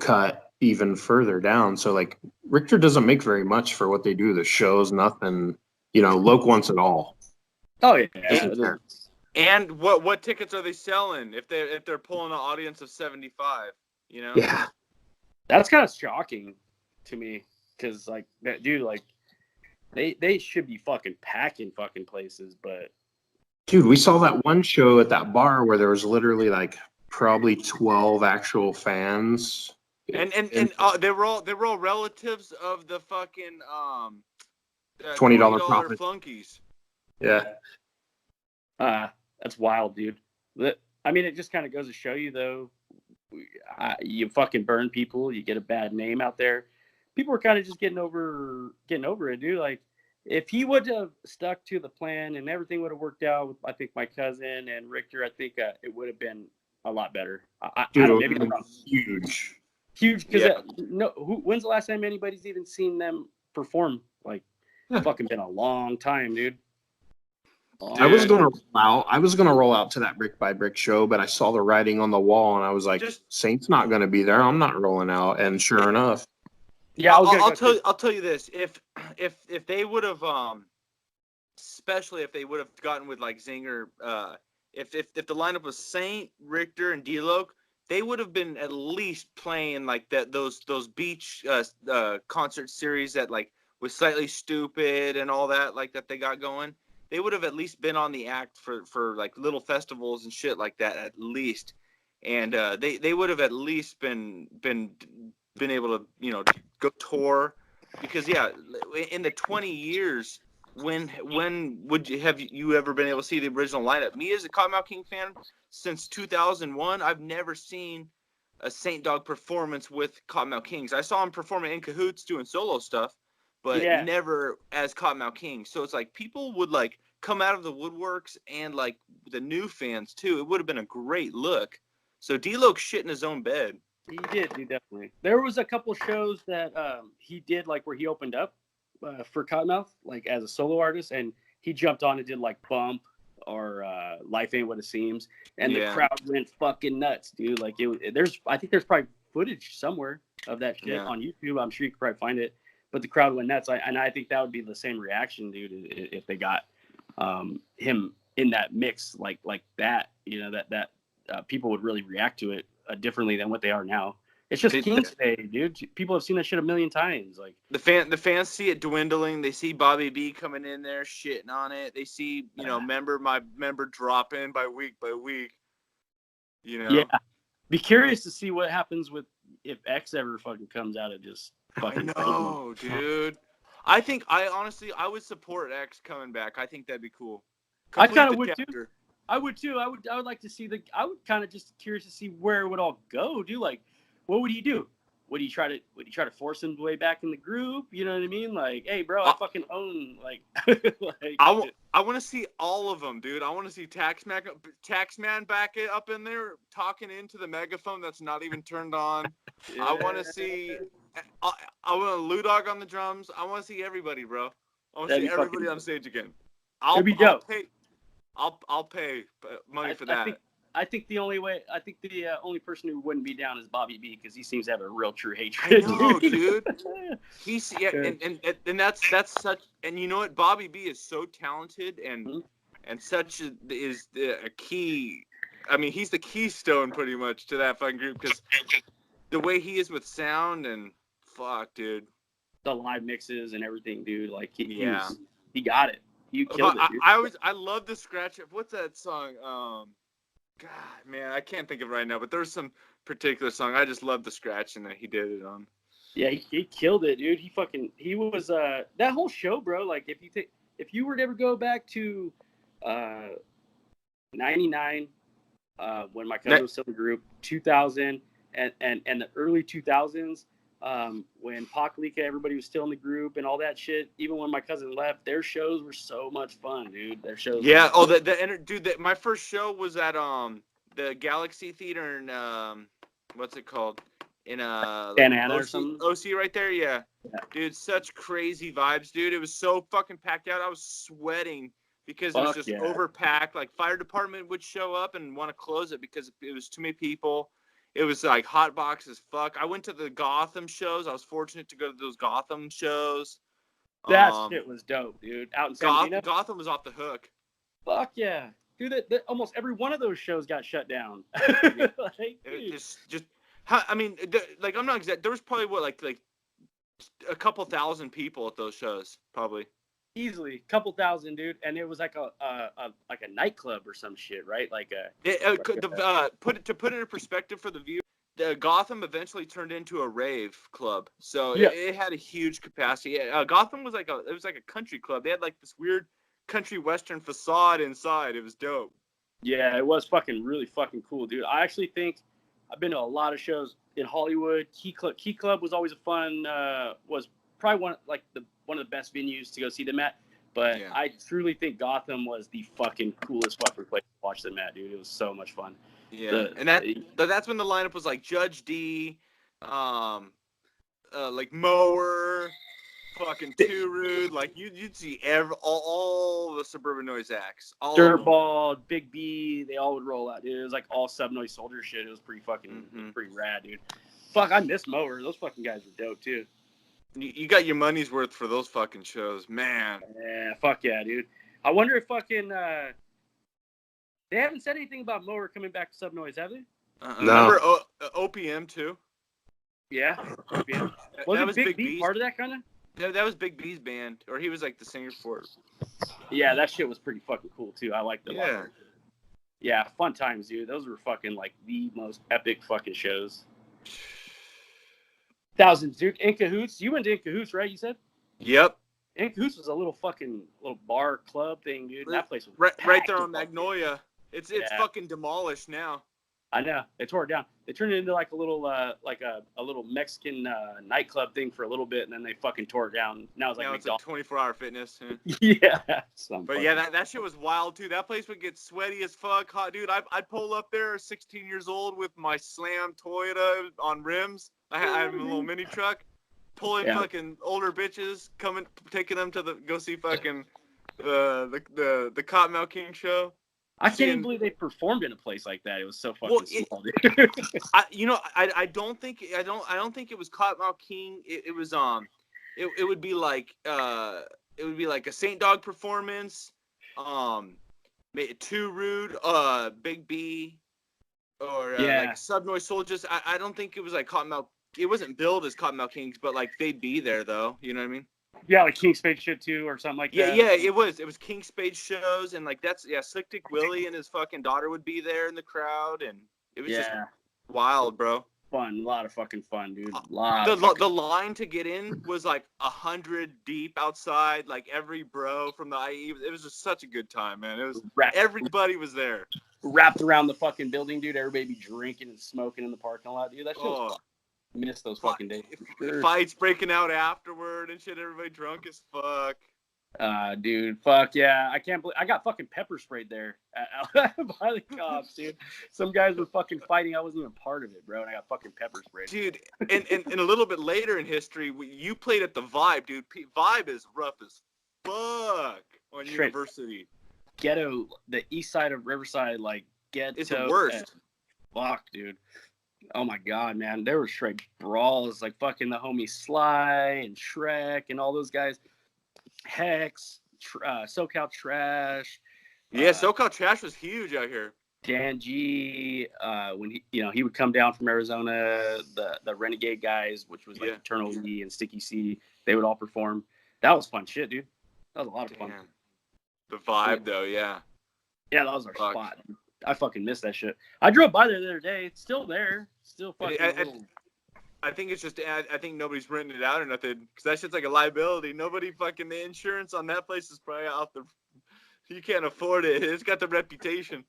cut even further down. So, like, Richter doesn't make very much for what they do. The shows, nothing, Loke wants it all. Oh, yeah. And what tickets are they selling if they're pulling an audience of 75, Yeah. That's kind of shocking to me because, like, dude, like, they should be fucking packing fucking places, but. Dude, we saw that one show at that bar where there was literally, like, probably 12 actual fans, And they were all relatives of the fucking $20 profit flunkies. Yeah. That's wild, dude. I mean, it just kind of goes to show you, though, you fucking burn people, you get a bad name out there. People were kind of just getting over it, dude. Like, if he would have stuck to the plan and everything would have worked out with, I think, my cousin and Richter, I think it would have been a lot better. Dude, huge. Because when's the last time anybody's even seen them perform? Like, fucking been a long time, dude. I was gonna roll out to that brick by brick show, but I saw the writing on the wall, and I was like, Saint's not gonna be there. I'm not rolling out. And sure enough, yeah, I'll tell you this: if they would have, especially if they would have gotten with like Zinger, if the lineup was Saint, Richter, and D-Loc, they would have been at least playing like those beach concert series that like was Slightly Stupid and all that like that they got going. They would have at least been on the act for like little festivals and shit like that at least, and they would have at least been able to go tour, because in the 20 years when would you ever been able to see the original lineup? Me as a Cottonmouth King fan since 2001, I've never seen a Saint Dog performance with Cottonmouth Kings. I saw him performing in cahoots doing solo stuff, but never as Cottonmouth King. So it's like people would like come out of the woodworks, and like the new fans too. It would have been a great look. So D-Loc shit in his own bed. He did, definitely. There was a couple shows that he did, like where he opened up for Cottonmouth, like as a solo artist, and he jumped on and did like Bump or Life Ain't What It Seems, and the crowd went fucking nuts, dude. Like I think there's probably footage somewhere of that shit on YouTube. I'm sure you could probably find it. But the crowd went nuts, and I think that would be the same reaction, dude, if they got him in that mix like that. That people would really react to it differently than what they are now. It's just King's Day, dude. People have seen that shit a million times. Like the fans see it dwindling. They see Bobby B coming in there shitting on it. They see my member dropping by week. Yeah. Be curious to see what happens if X ever fucking comes out and just fucking. I know, dude. I honestly would support X coming back. I think that'd be cool. I kind of would too. I would too. I would like to see I would kind of just curious to see where it would all go, dude. Like, what would he do? Would he try to force him way back in the group? You know what I mean? Like, hey, bro, I fucking own like. I want to see all of them, dude. I want to see Taxman back up in there talking into the megaphone that's not even turned on. Yeah. I want to see. I want a Lou Dog on the drums. I want to see everybody, bro. I want to see everybody on stage again. I'll pay money for that. I think the only person who wouldn't be down is Bobby B, because he seems to have a real true hatred. I know, dude. He's and that's such, and you know what? Bobby B is so talented and such is a key. I mean, he's the keystone pretty much to that fucking group, because the way he is with sound and fuck, dude. The live mixes and everything, dude. Like he got it. You killed it, dude. I love the scratch. What's that song? God, man, I can't think of it right now, but there's some particular song. I just love the scratching that he did it on. Yeah, he killed it, dude. He was that whole show, bro. Like if you were to ever go back to 99, when my cousin was still in the group, 2000 and the early 2000s, when Pakalika, everybody was still in the group and all that shit. Even when my cousin left, their shows were so much fun, dude. Their shows. Yeah. My first show was at the Galaxy Theater in what's it called? In Santa Ana or something. OC right there. Yeah. Dude, such crazy vibes, dude. It was so fucking packed out. I was sweating because it was just overpacked. Like fire department would show up and want to close it because it was too many people. It was like hot box as fuck. I went to the Gotham shows. I was fortunate to go to those Gotham shows. That shit was dope, dude. Out in San Gotham was off the hook. Fuck yeah. Dude, that almost every one of those shows got shut down. I mean, like, I'm not exact. There was probably like a couple thousand people at those shows, probably. Easily, a couple thousand, dude, and it was like a nightclub or some shit, right? Like put it in perspective for the viewer. Gotham eventually turned into a rave club, so Yeah. it had a huge capacity. Gotham was like a country club. They had like this weird country western facade inside. It was dope. Yeah, it was fucking really fucking cool, dude. I actually think I've been to a lot of shows in Hollywood. Key Club was always a fun. Was probably one of the best venues to go see them at. But Yeah. I truly think Gotham was the fucking coolest fucking place to watch them at, dude. It was so much fun. Yeah, and that's when the lineup was like Judge D, like Mower, fucking Too Rude. Like you'd see all the Suburban Noise acts. Dirtball, Big B, they all would roll out, dude. It was like all Sub Noise Soldier shit. It was pretty fucking pretty rad, dude. Fuck, I miss Mower. Those fucking guys were dope too. You got your money's worth for those fucking shows, man. Yeah, fuck yeah, dude. I wonder if fucking they haven't said anything about Mower coming back to Sub Noise, have they? No. Remember OPM too? Yeah. OPM. Was Big B part of that kind of? Yeah, that was Big B's band, or he was like the singer for it. Yeah, that shit was pretty fucking cool too. I liked it. Yeah. Yeah, fun times, dude. Those were fucking like the most epic fucking shows. Thousands, dude. In Cahoots. You went to In Cahoots, right? You said? Yep. In Cahoots was a little bar club thing, dude. That place was right there on Magnolia. It's fucking demolished now. I know. They tore it down. They turned it into like a little little Mexican nightclub thing for a little bit, and then they fucking tore it down. Now it's like McDonald's. 24-hour fitness. Yeah. But yeah, that shit was wild too. That place would get sweaty as fuck. Hot, dude. I'd pull up there, 16 years old, with my Slam Toyota on rims. I had a little mini truck, pulling fucking older bitches, taking them to go see fucking the Cottonmouth King show. I can't even believe they performed in a place like that. It was so fucking small, dude. I don't think it was Cottonmouth King. It was it would be like a Saint Dog performance, Too Rude, Big B, or like Sub Noise Soldiers. I don't think it was like Cottonmouth. It wasn't billed as Cottonmouth Kings, but like they'd be there though. You know what I mean? Yeah, like King Spade shit too, or something like that. Yeah, it was King Spade shows, and like Slick Dick Willie and his fucking daughter would be there in the crowd, and it was just wild, bro. Fun, a lot of fucking fun, dude. The line to get in was like 100 deep outside, like every bro from the IE. It was just such a good time, man. It was everybody was there, wrapped around the fucking building, dude. Everybody be drinking and smoking in the parking lot, dude. That shit was fun. Miss those fucking days. Fights breaking out afterward and shit. Everybody drunk as fuck. Dude, fuck yeah. I can't believe I got fucking pepper sprayed there by the cops, dude. Some guys were fucking fighting. I wasn't even part of it, bro. And I got fucking pepper sprayed. Dude, and a little bit later in history, you played at the Vibe, dude. Vibe is rough as fuck on University. Ghetto, the east side of Riverside, like ghetto. It's the worst. Fuck, dude. Oh my god, man. There were straight brawls, like fucking the homie Sly and Shrek and all those guys. Hex, SoCal Trash. Yeah, SoCal Trash was huge out here. Dan G, when he would come down from Arizona, the Renegade guys, which was like Eternal E and Sticky C, they would all perform. That was fun shit, dude. That was a lot of fun. The Vibe though, yeah. Yeah, that was our spot. I fucking missed that shit. I drove by there the other day. It's still there. Still fucking. I think it's just. I think nobody's renting it out or nothing because that shit's like a liability. Nobody fucking the insurance on that place is probably out the. You can't afford it. It's got the reputation.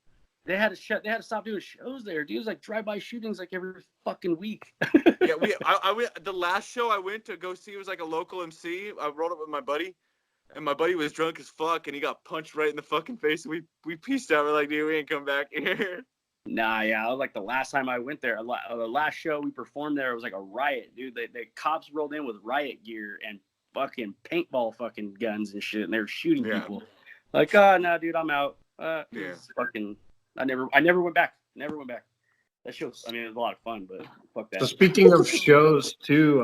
They had to stop doing shows there, dude. It was like drive-by shootings like every fucking week. Yeah, I went. The last show I went to go see was like a local MC. I rolled up with my buddy. And my buddy was drunk as fuck, and he got punched right in the fucking face. And we pieced out. We're like, dude, we ain't come back here. Nah, yeah. It was like the last time I went there. The last show we performed there, it was like a riot, dude. The cops rolled in with riot gear and fucking paintball fucking guns and shit, and they were shooting people. Like, nah, dude, I'm out. Fucking, I never went back. Never went back. That show, I mean, it was a lot of fun, but fuck that. So speaking of shows too,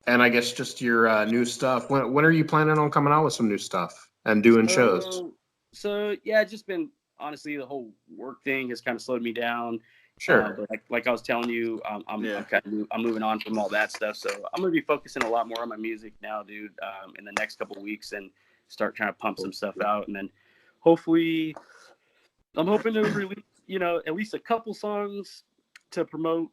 and I guess just your new stuff. When are you planning on coming out with some new stuff and doing shows? So yeah, just been honestly the whole work thing has kind of slowed me down. Sure. But like I was telling you, I'm moving on from all that stuff. So I'm gonna be focusing a lot more on my music now, dude. In the next couple of weeks, and start trying to pump some stuff out, and then hopefully, I'm hoping to at least a couple songs to promote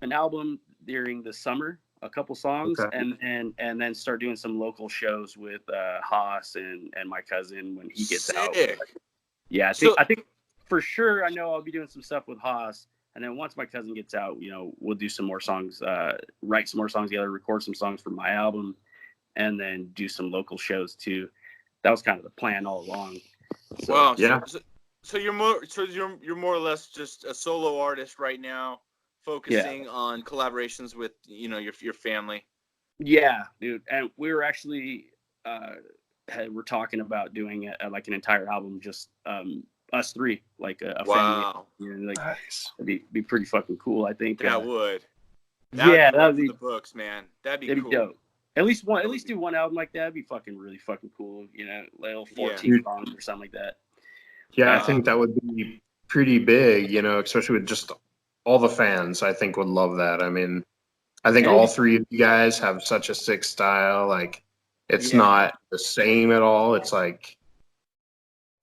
an album during the summer, a couple songs, Okay. and then start doing some local shows with Haas and my cousin when he gets out. Sick. Yeah, I think for sure I know I'll be doing some stuff with Haas, and then once my cousin gets out, we'll do some more songs, write some more songs together, record some songs for my album, and then do some local shows too. That was kind of the plan all along. So, wow. Yeah. So you're more or less just a solo artist right now, focusing on collaborations with your family. Yeah, dude. And we were actually we're talking about doing like an entire album, just us three, like a Wow. family. Like, Nice. it'd be pretty fucking cool, I think. That would. That'd be the books, man. That'd be It'd cool. be dope. At least do one album like that. It'd be fucking really fucking cool. Little 14 songs or something like that. Yeah, I think that would be pretty big, especially with just all the fans. I think would love that. I mean, I think all three of you guys have such a sick style. Like, it's not the same at all. It's like,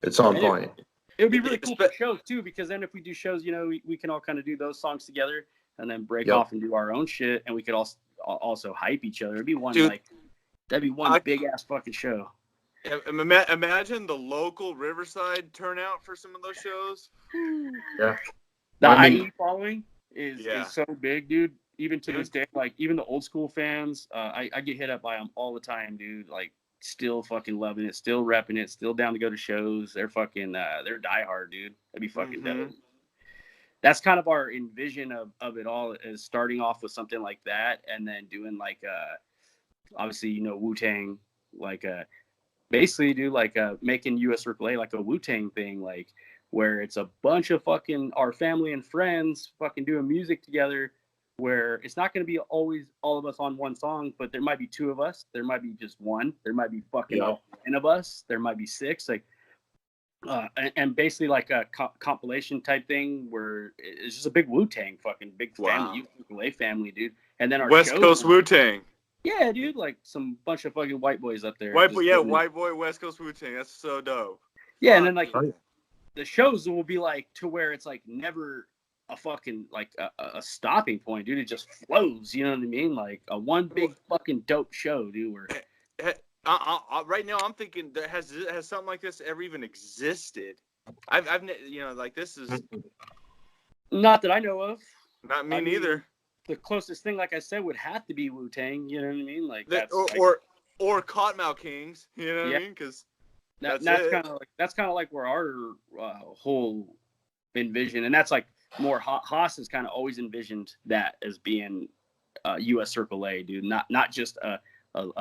it's on point. It would be really cool for shows too, because then if we do shows, we can all kind of do those songs together and then break off and do our own shit, and we could also hype each other. It'd be one that'd be one big ass fucking show. Imagine the local Riverside turnout for some of those shows. Yeah. The IE following is so big, dude. Even to this day, like even the old school fans, I get hit up by them all the time, dude. Like, still fucking loving it, still repping it, still down to go to shows. They're fucking, they're diehard, dude. That'd be fucking dope. That's kind of our envision of it all, is starting off with something like that, and then doing like, obviously, Wu-Tang, like, basically do like making US Circle A like a Wu-Tang thing, like where it's a bunch of fucking our family and friends fucking doing music together, where it's not going to be always all of us on one song, but there might be two of us, there might be just one, there might be fucking 10 of us, there might be 6, like and basically like a compilation type thing where it's just a big Wu-Tang fucking big family, US family, dude. And then our West Coast Wu-Tang. Yeah, dude, like some bunch of fucking white boys up there. White boy, West Coast Wu-Tang. That's so dope. Yeah, and then like the shows will be like to where it's like never a fucking like a stopping point, dude. It just flows. You know what I mean? Like a one big fucking dope show, dude. Where right now I'm thinking has something like this ever even existed? I've like this is not that I know of. Not me neither. The closest thing, like I said, would have to be Wu-Tang. You know what I mean? Like or Cottonmouth Kings. You know what I mean? Because that's kind of like where our whole envision, and that's like more Haas has kind of always envisioned that as being US Circle A, dude. Not just a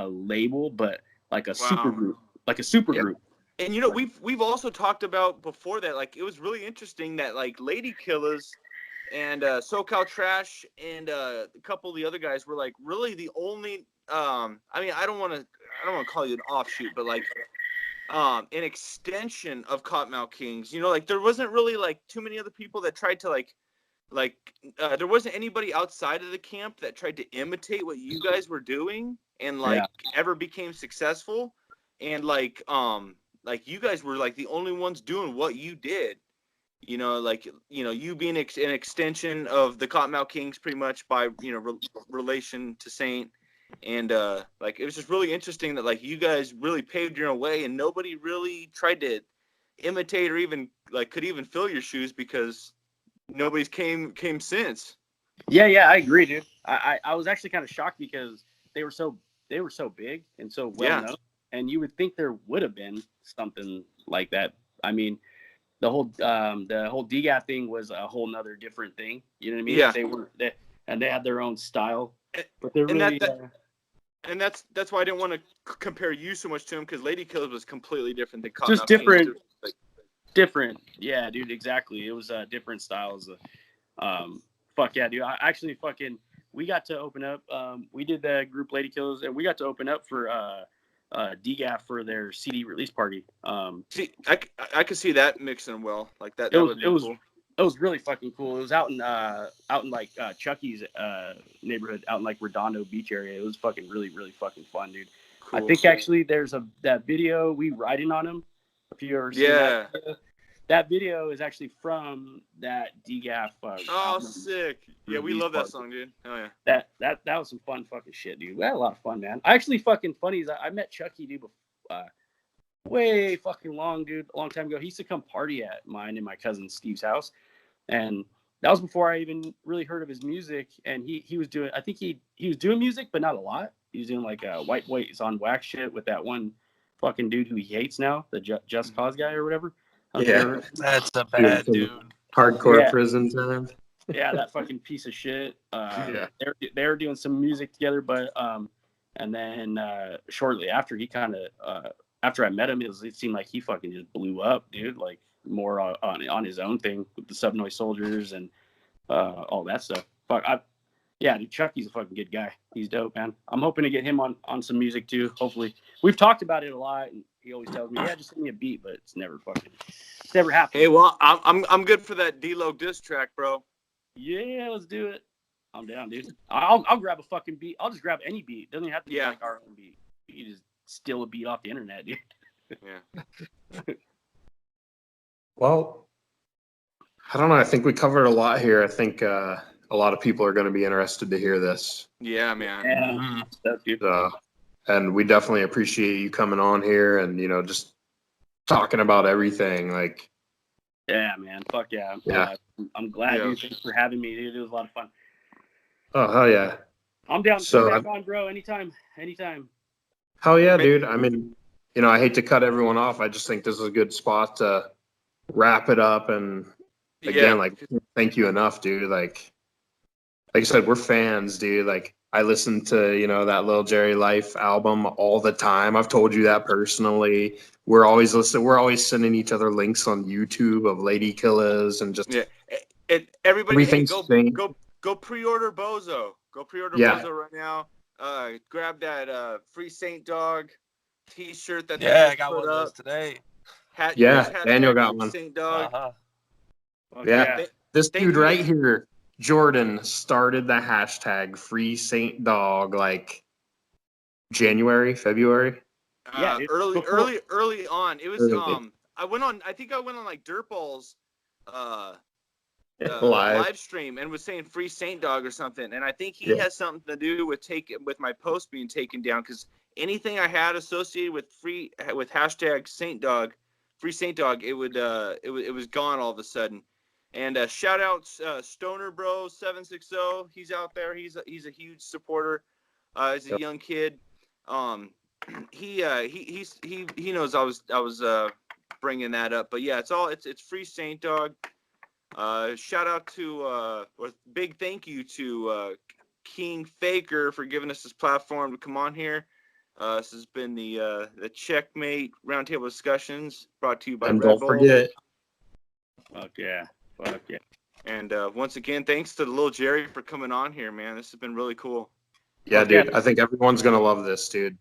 label, but like a super group, And we've also talked about before that, like, it was really interesting that like Lady Killers and SoCal Trash and a couple of the other guys were like really the only I mean, I don't want to call you an offshoot, but like an extension of Cottonmouth Kings. Like there wasn't really like too many other people that tried to like there wasn't anybody outside of the camp that tried to imitate what you guys were doing and like ever became successful. And like you guys were like the only ones doing what you did. You being an extension of the Cottonmouth Kings pretty much by, relation to Saint. And like it was just really interesting that like you guys really paved your own way and nobody really tried to imitate or even like could even fill your shoes because nobody's came since. Yeah, I agree, dude. I was actually kind of shocked because they were so big and so well known, and you would think there would have been something like that. I mean, the whole DGAT thing was a whole nother different thing. You know what I mean? Yeah. They had their own style, but they're really. And that's why I didn't want to compare you so much to him, because Lady Killers was completely different than Cottonmouth just different. Kings. Like, different, yeah, dude. Exactly. It was different styles. Fuck yeah, dude. I actually we got to open up. We did the group Lady Killers, and we got to open up for DGAF for their CD release party. See, I could see that mixing well like that. It was really fucking cool. It was out in like Chucky's neighborhood, out in like Redondo Beach area. It was fucking really, really fucking fun, dude. Cool. I think actually there's that video we riding on him. If you ever seen that video, That video is actually from that DGAF. Oh, sick! Yeah, we love that song, dude. Oh yeah. That was some fun fucking shit, dude. We had a lot of fun, man. Actually, fucking funny is I met Chucky, dude, way fucking long, dude, a long time ago. He used to come party at mine and my cousin Steve's house, and that was before I even really heard of his music. And he was doing, I think he was doing music, but not a lot. He was doing like white boys on wax shit with that one fucking dude who he hates now, the Just Cause guy or whatever. Yeah, that's a bad dude. Hardcore prison time. Yeah, that fucking piece of shit. Yeah. They were doing some music together, but and then shortly after, after I met him, it seemed like he fucking just blew up, dude. Like more on his own thing with the Subnoise Soldiers and all that stuff. Yeah, dude, Chucky's a fucking good guy. He's dope, man. I'm hoping to get him on some music too. Hopefully, we've talked about it a lot, and he always tells me, "Yeah, just send me a beat," but it's never happened. Hey, well, I'm good for that D-Lo diss track, bro. Yeah, let's do it. I'm down, dude. I'll grab a fucking beat. I'll just grab any beat. Doesn't have to be like our own beat. You just steal a beat off the internet, dude. Yeah. Well, I don't know. I think we covered a lot here. I think a lot of people are going to be interested to hear this. Yeah, man. Yeah. That's good. And we definitely appreciate you coming on here and, just talking about everything. Like, yeah, man. Fuck yeah. I'm glad, dude. Thanks for having me, dude. It was a lot of fun. Oh, hell yeah. I'm down to come back on, bro. Anytime. Hell yeah, dude. I mean, I hate to cut everyone off. I just think this is a good spot to wrap it up. And again, thank you enough, dude. Like I said, we're fans, dude. Like, I listen to, that Lil Jerry Life album all the time. I've told you that personally. We're always listening. We're always sending each other links on YouTube of Lady Killers and just everybody go pre-order Bozo. Go pre-order Bozo right now. Grab that Free Saint Dog T-shirt that I got one of those today. Daniel got one. Saint Dog. Yeah, this dude right here, Jordan, started the hashtag Free Saint Dog like January, February. Early on. It was I think I went on like Dirtball's live stream and was saying Free Saint Dog or something, and I think he has something to do with my post being taken down, because anything I had associated with hashtag Saint Dog, Free Saint Dog, it was gone all of a sudden. And shout out Stoner Bro 760. He's out there. He's a huge supporter. He's a young kid. He knows I was bringing that up. But yeah, it's Free Saint Dog. Shout out to big thank you to King Faker for giving us this platform to come on here. This has been the Checkmate Roundtable Discussions brought to you by Red Bull. Don't forget. Fuck yeah. And once again, thanks to Lil Jerry for coming on here, man. This has been really cool. Yeah, dude. I think everyone's going to love this, dude.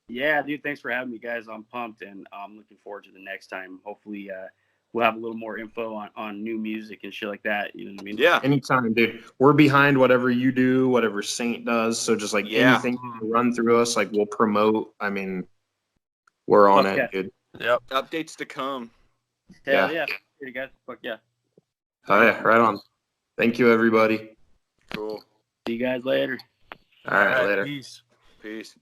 Yeah, dude. Thanks for having me, guys. I'm pumped, and I'm looking forward to the next time. Hopefully, we'll have a little more info on new music and shit like that. You know what I mean? Yeah. Anytime, dude. We're behind whatever you do, whatever Saint does. So just anything run through us, we'll promote. I mean, we're on it, dude. Yep. Updates to come. Hell yeah. Here you guys. Fuck yeah. Oh, yeah. Right on. Thank you, everybody. Cool. See you guys later. All right, later. Peace. Peace.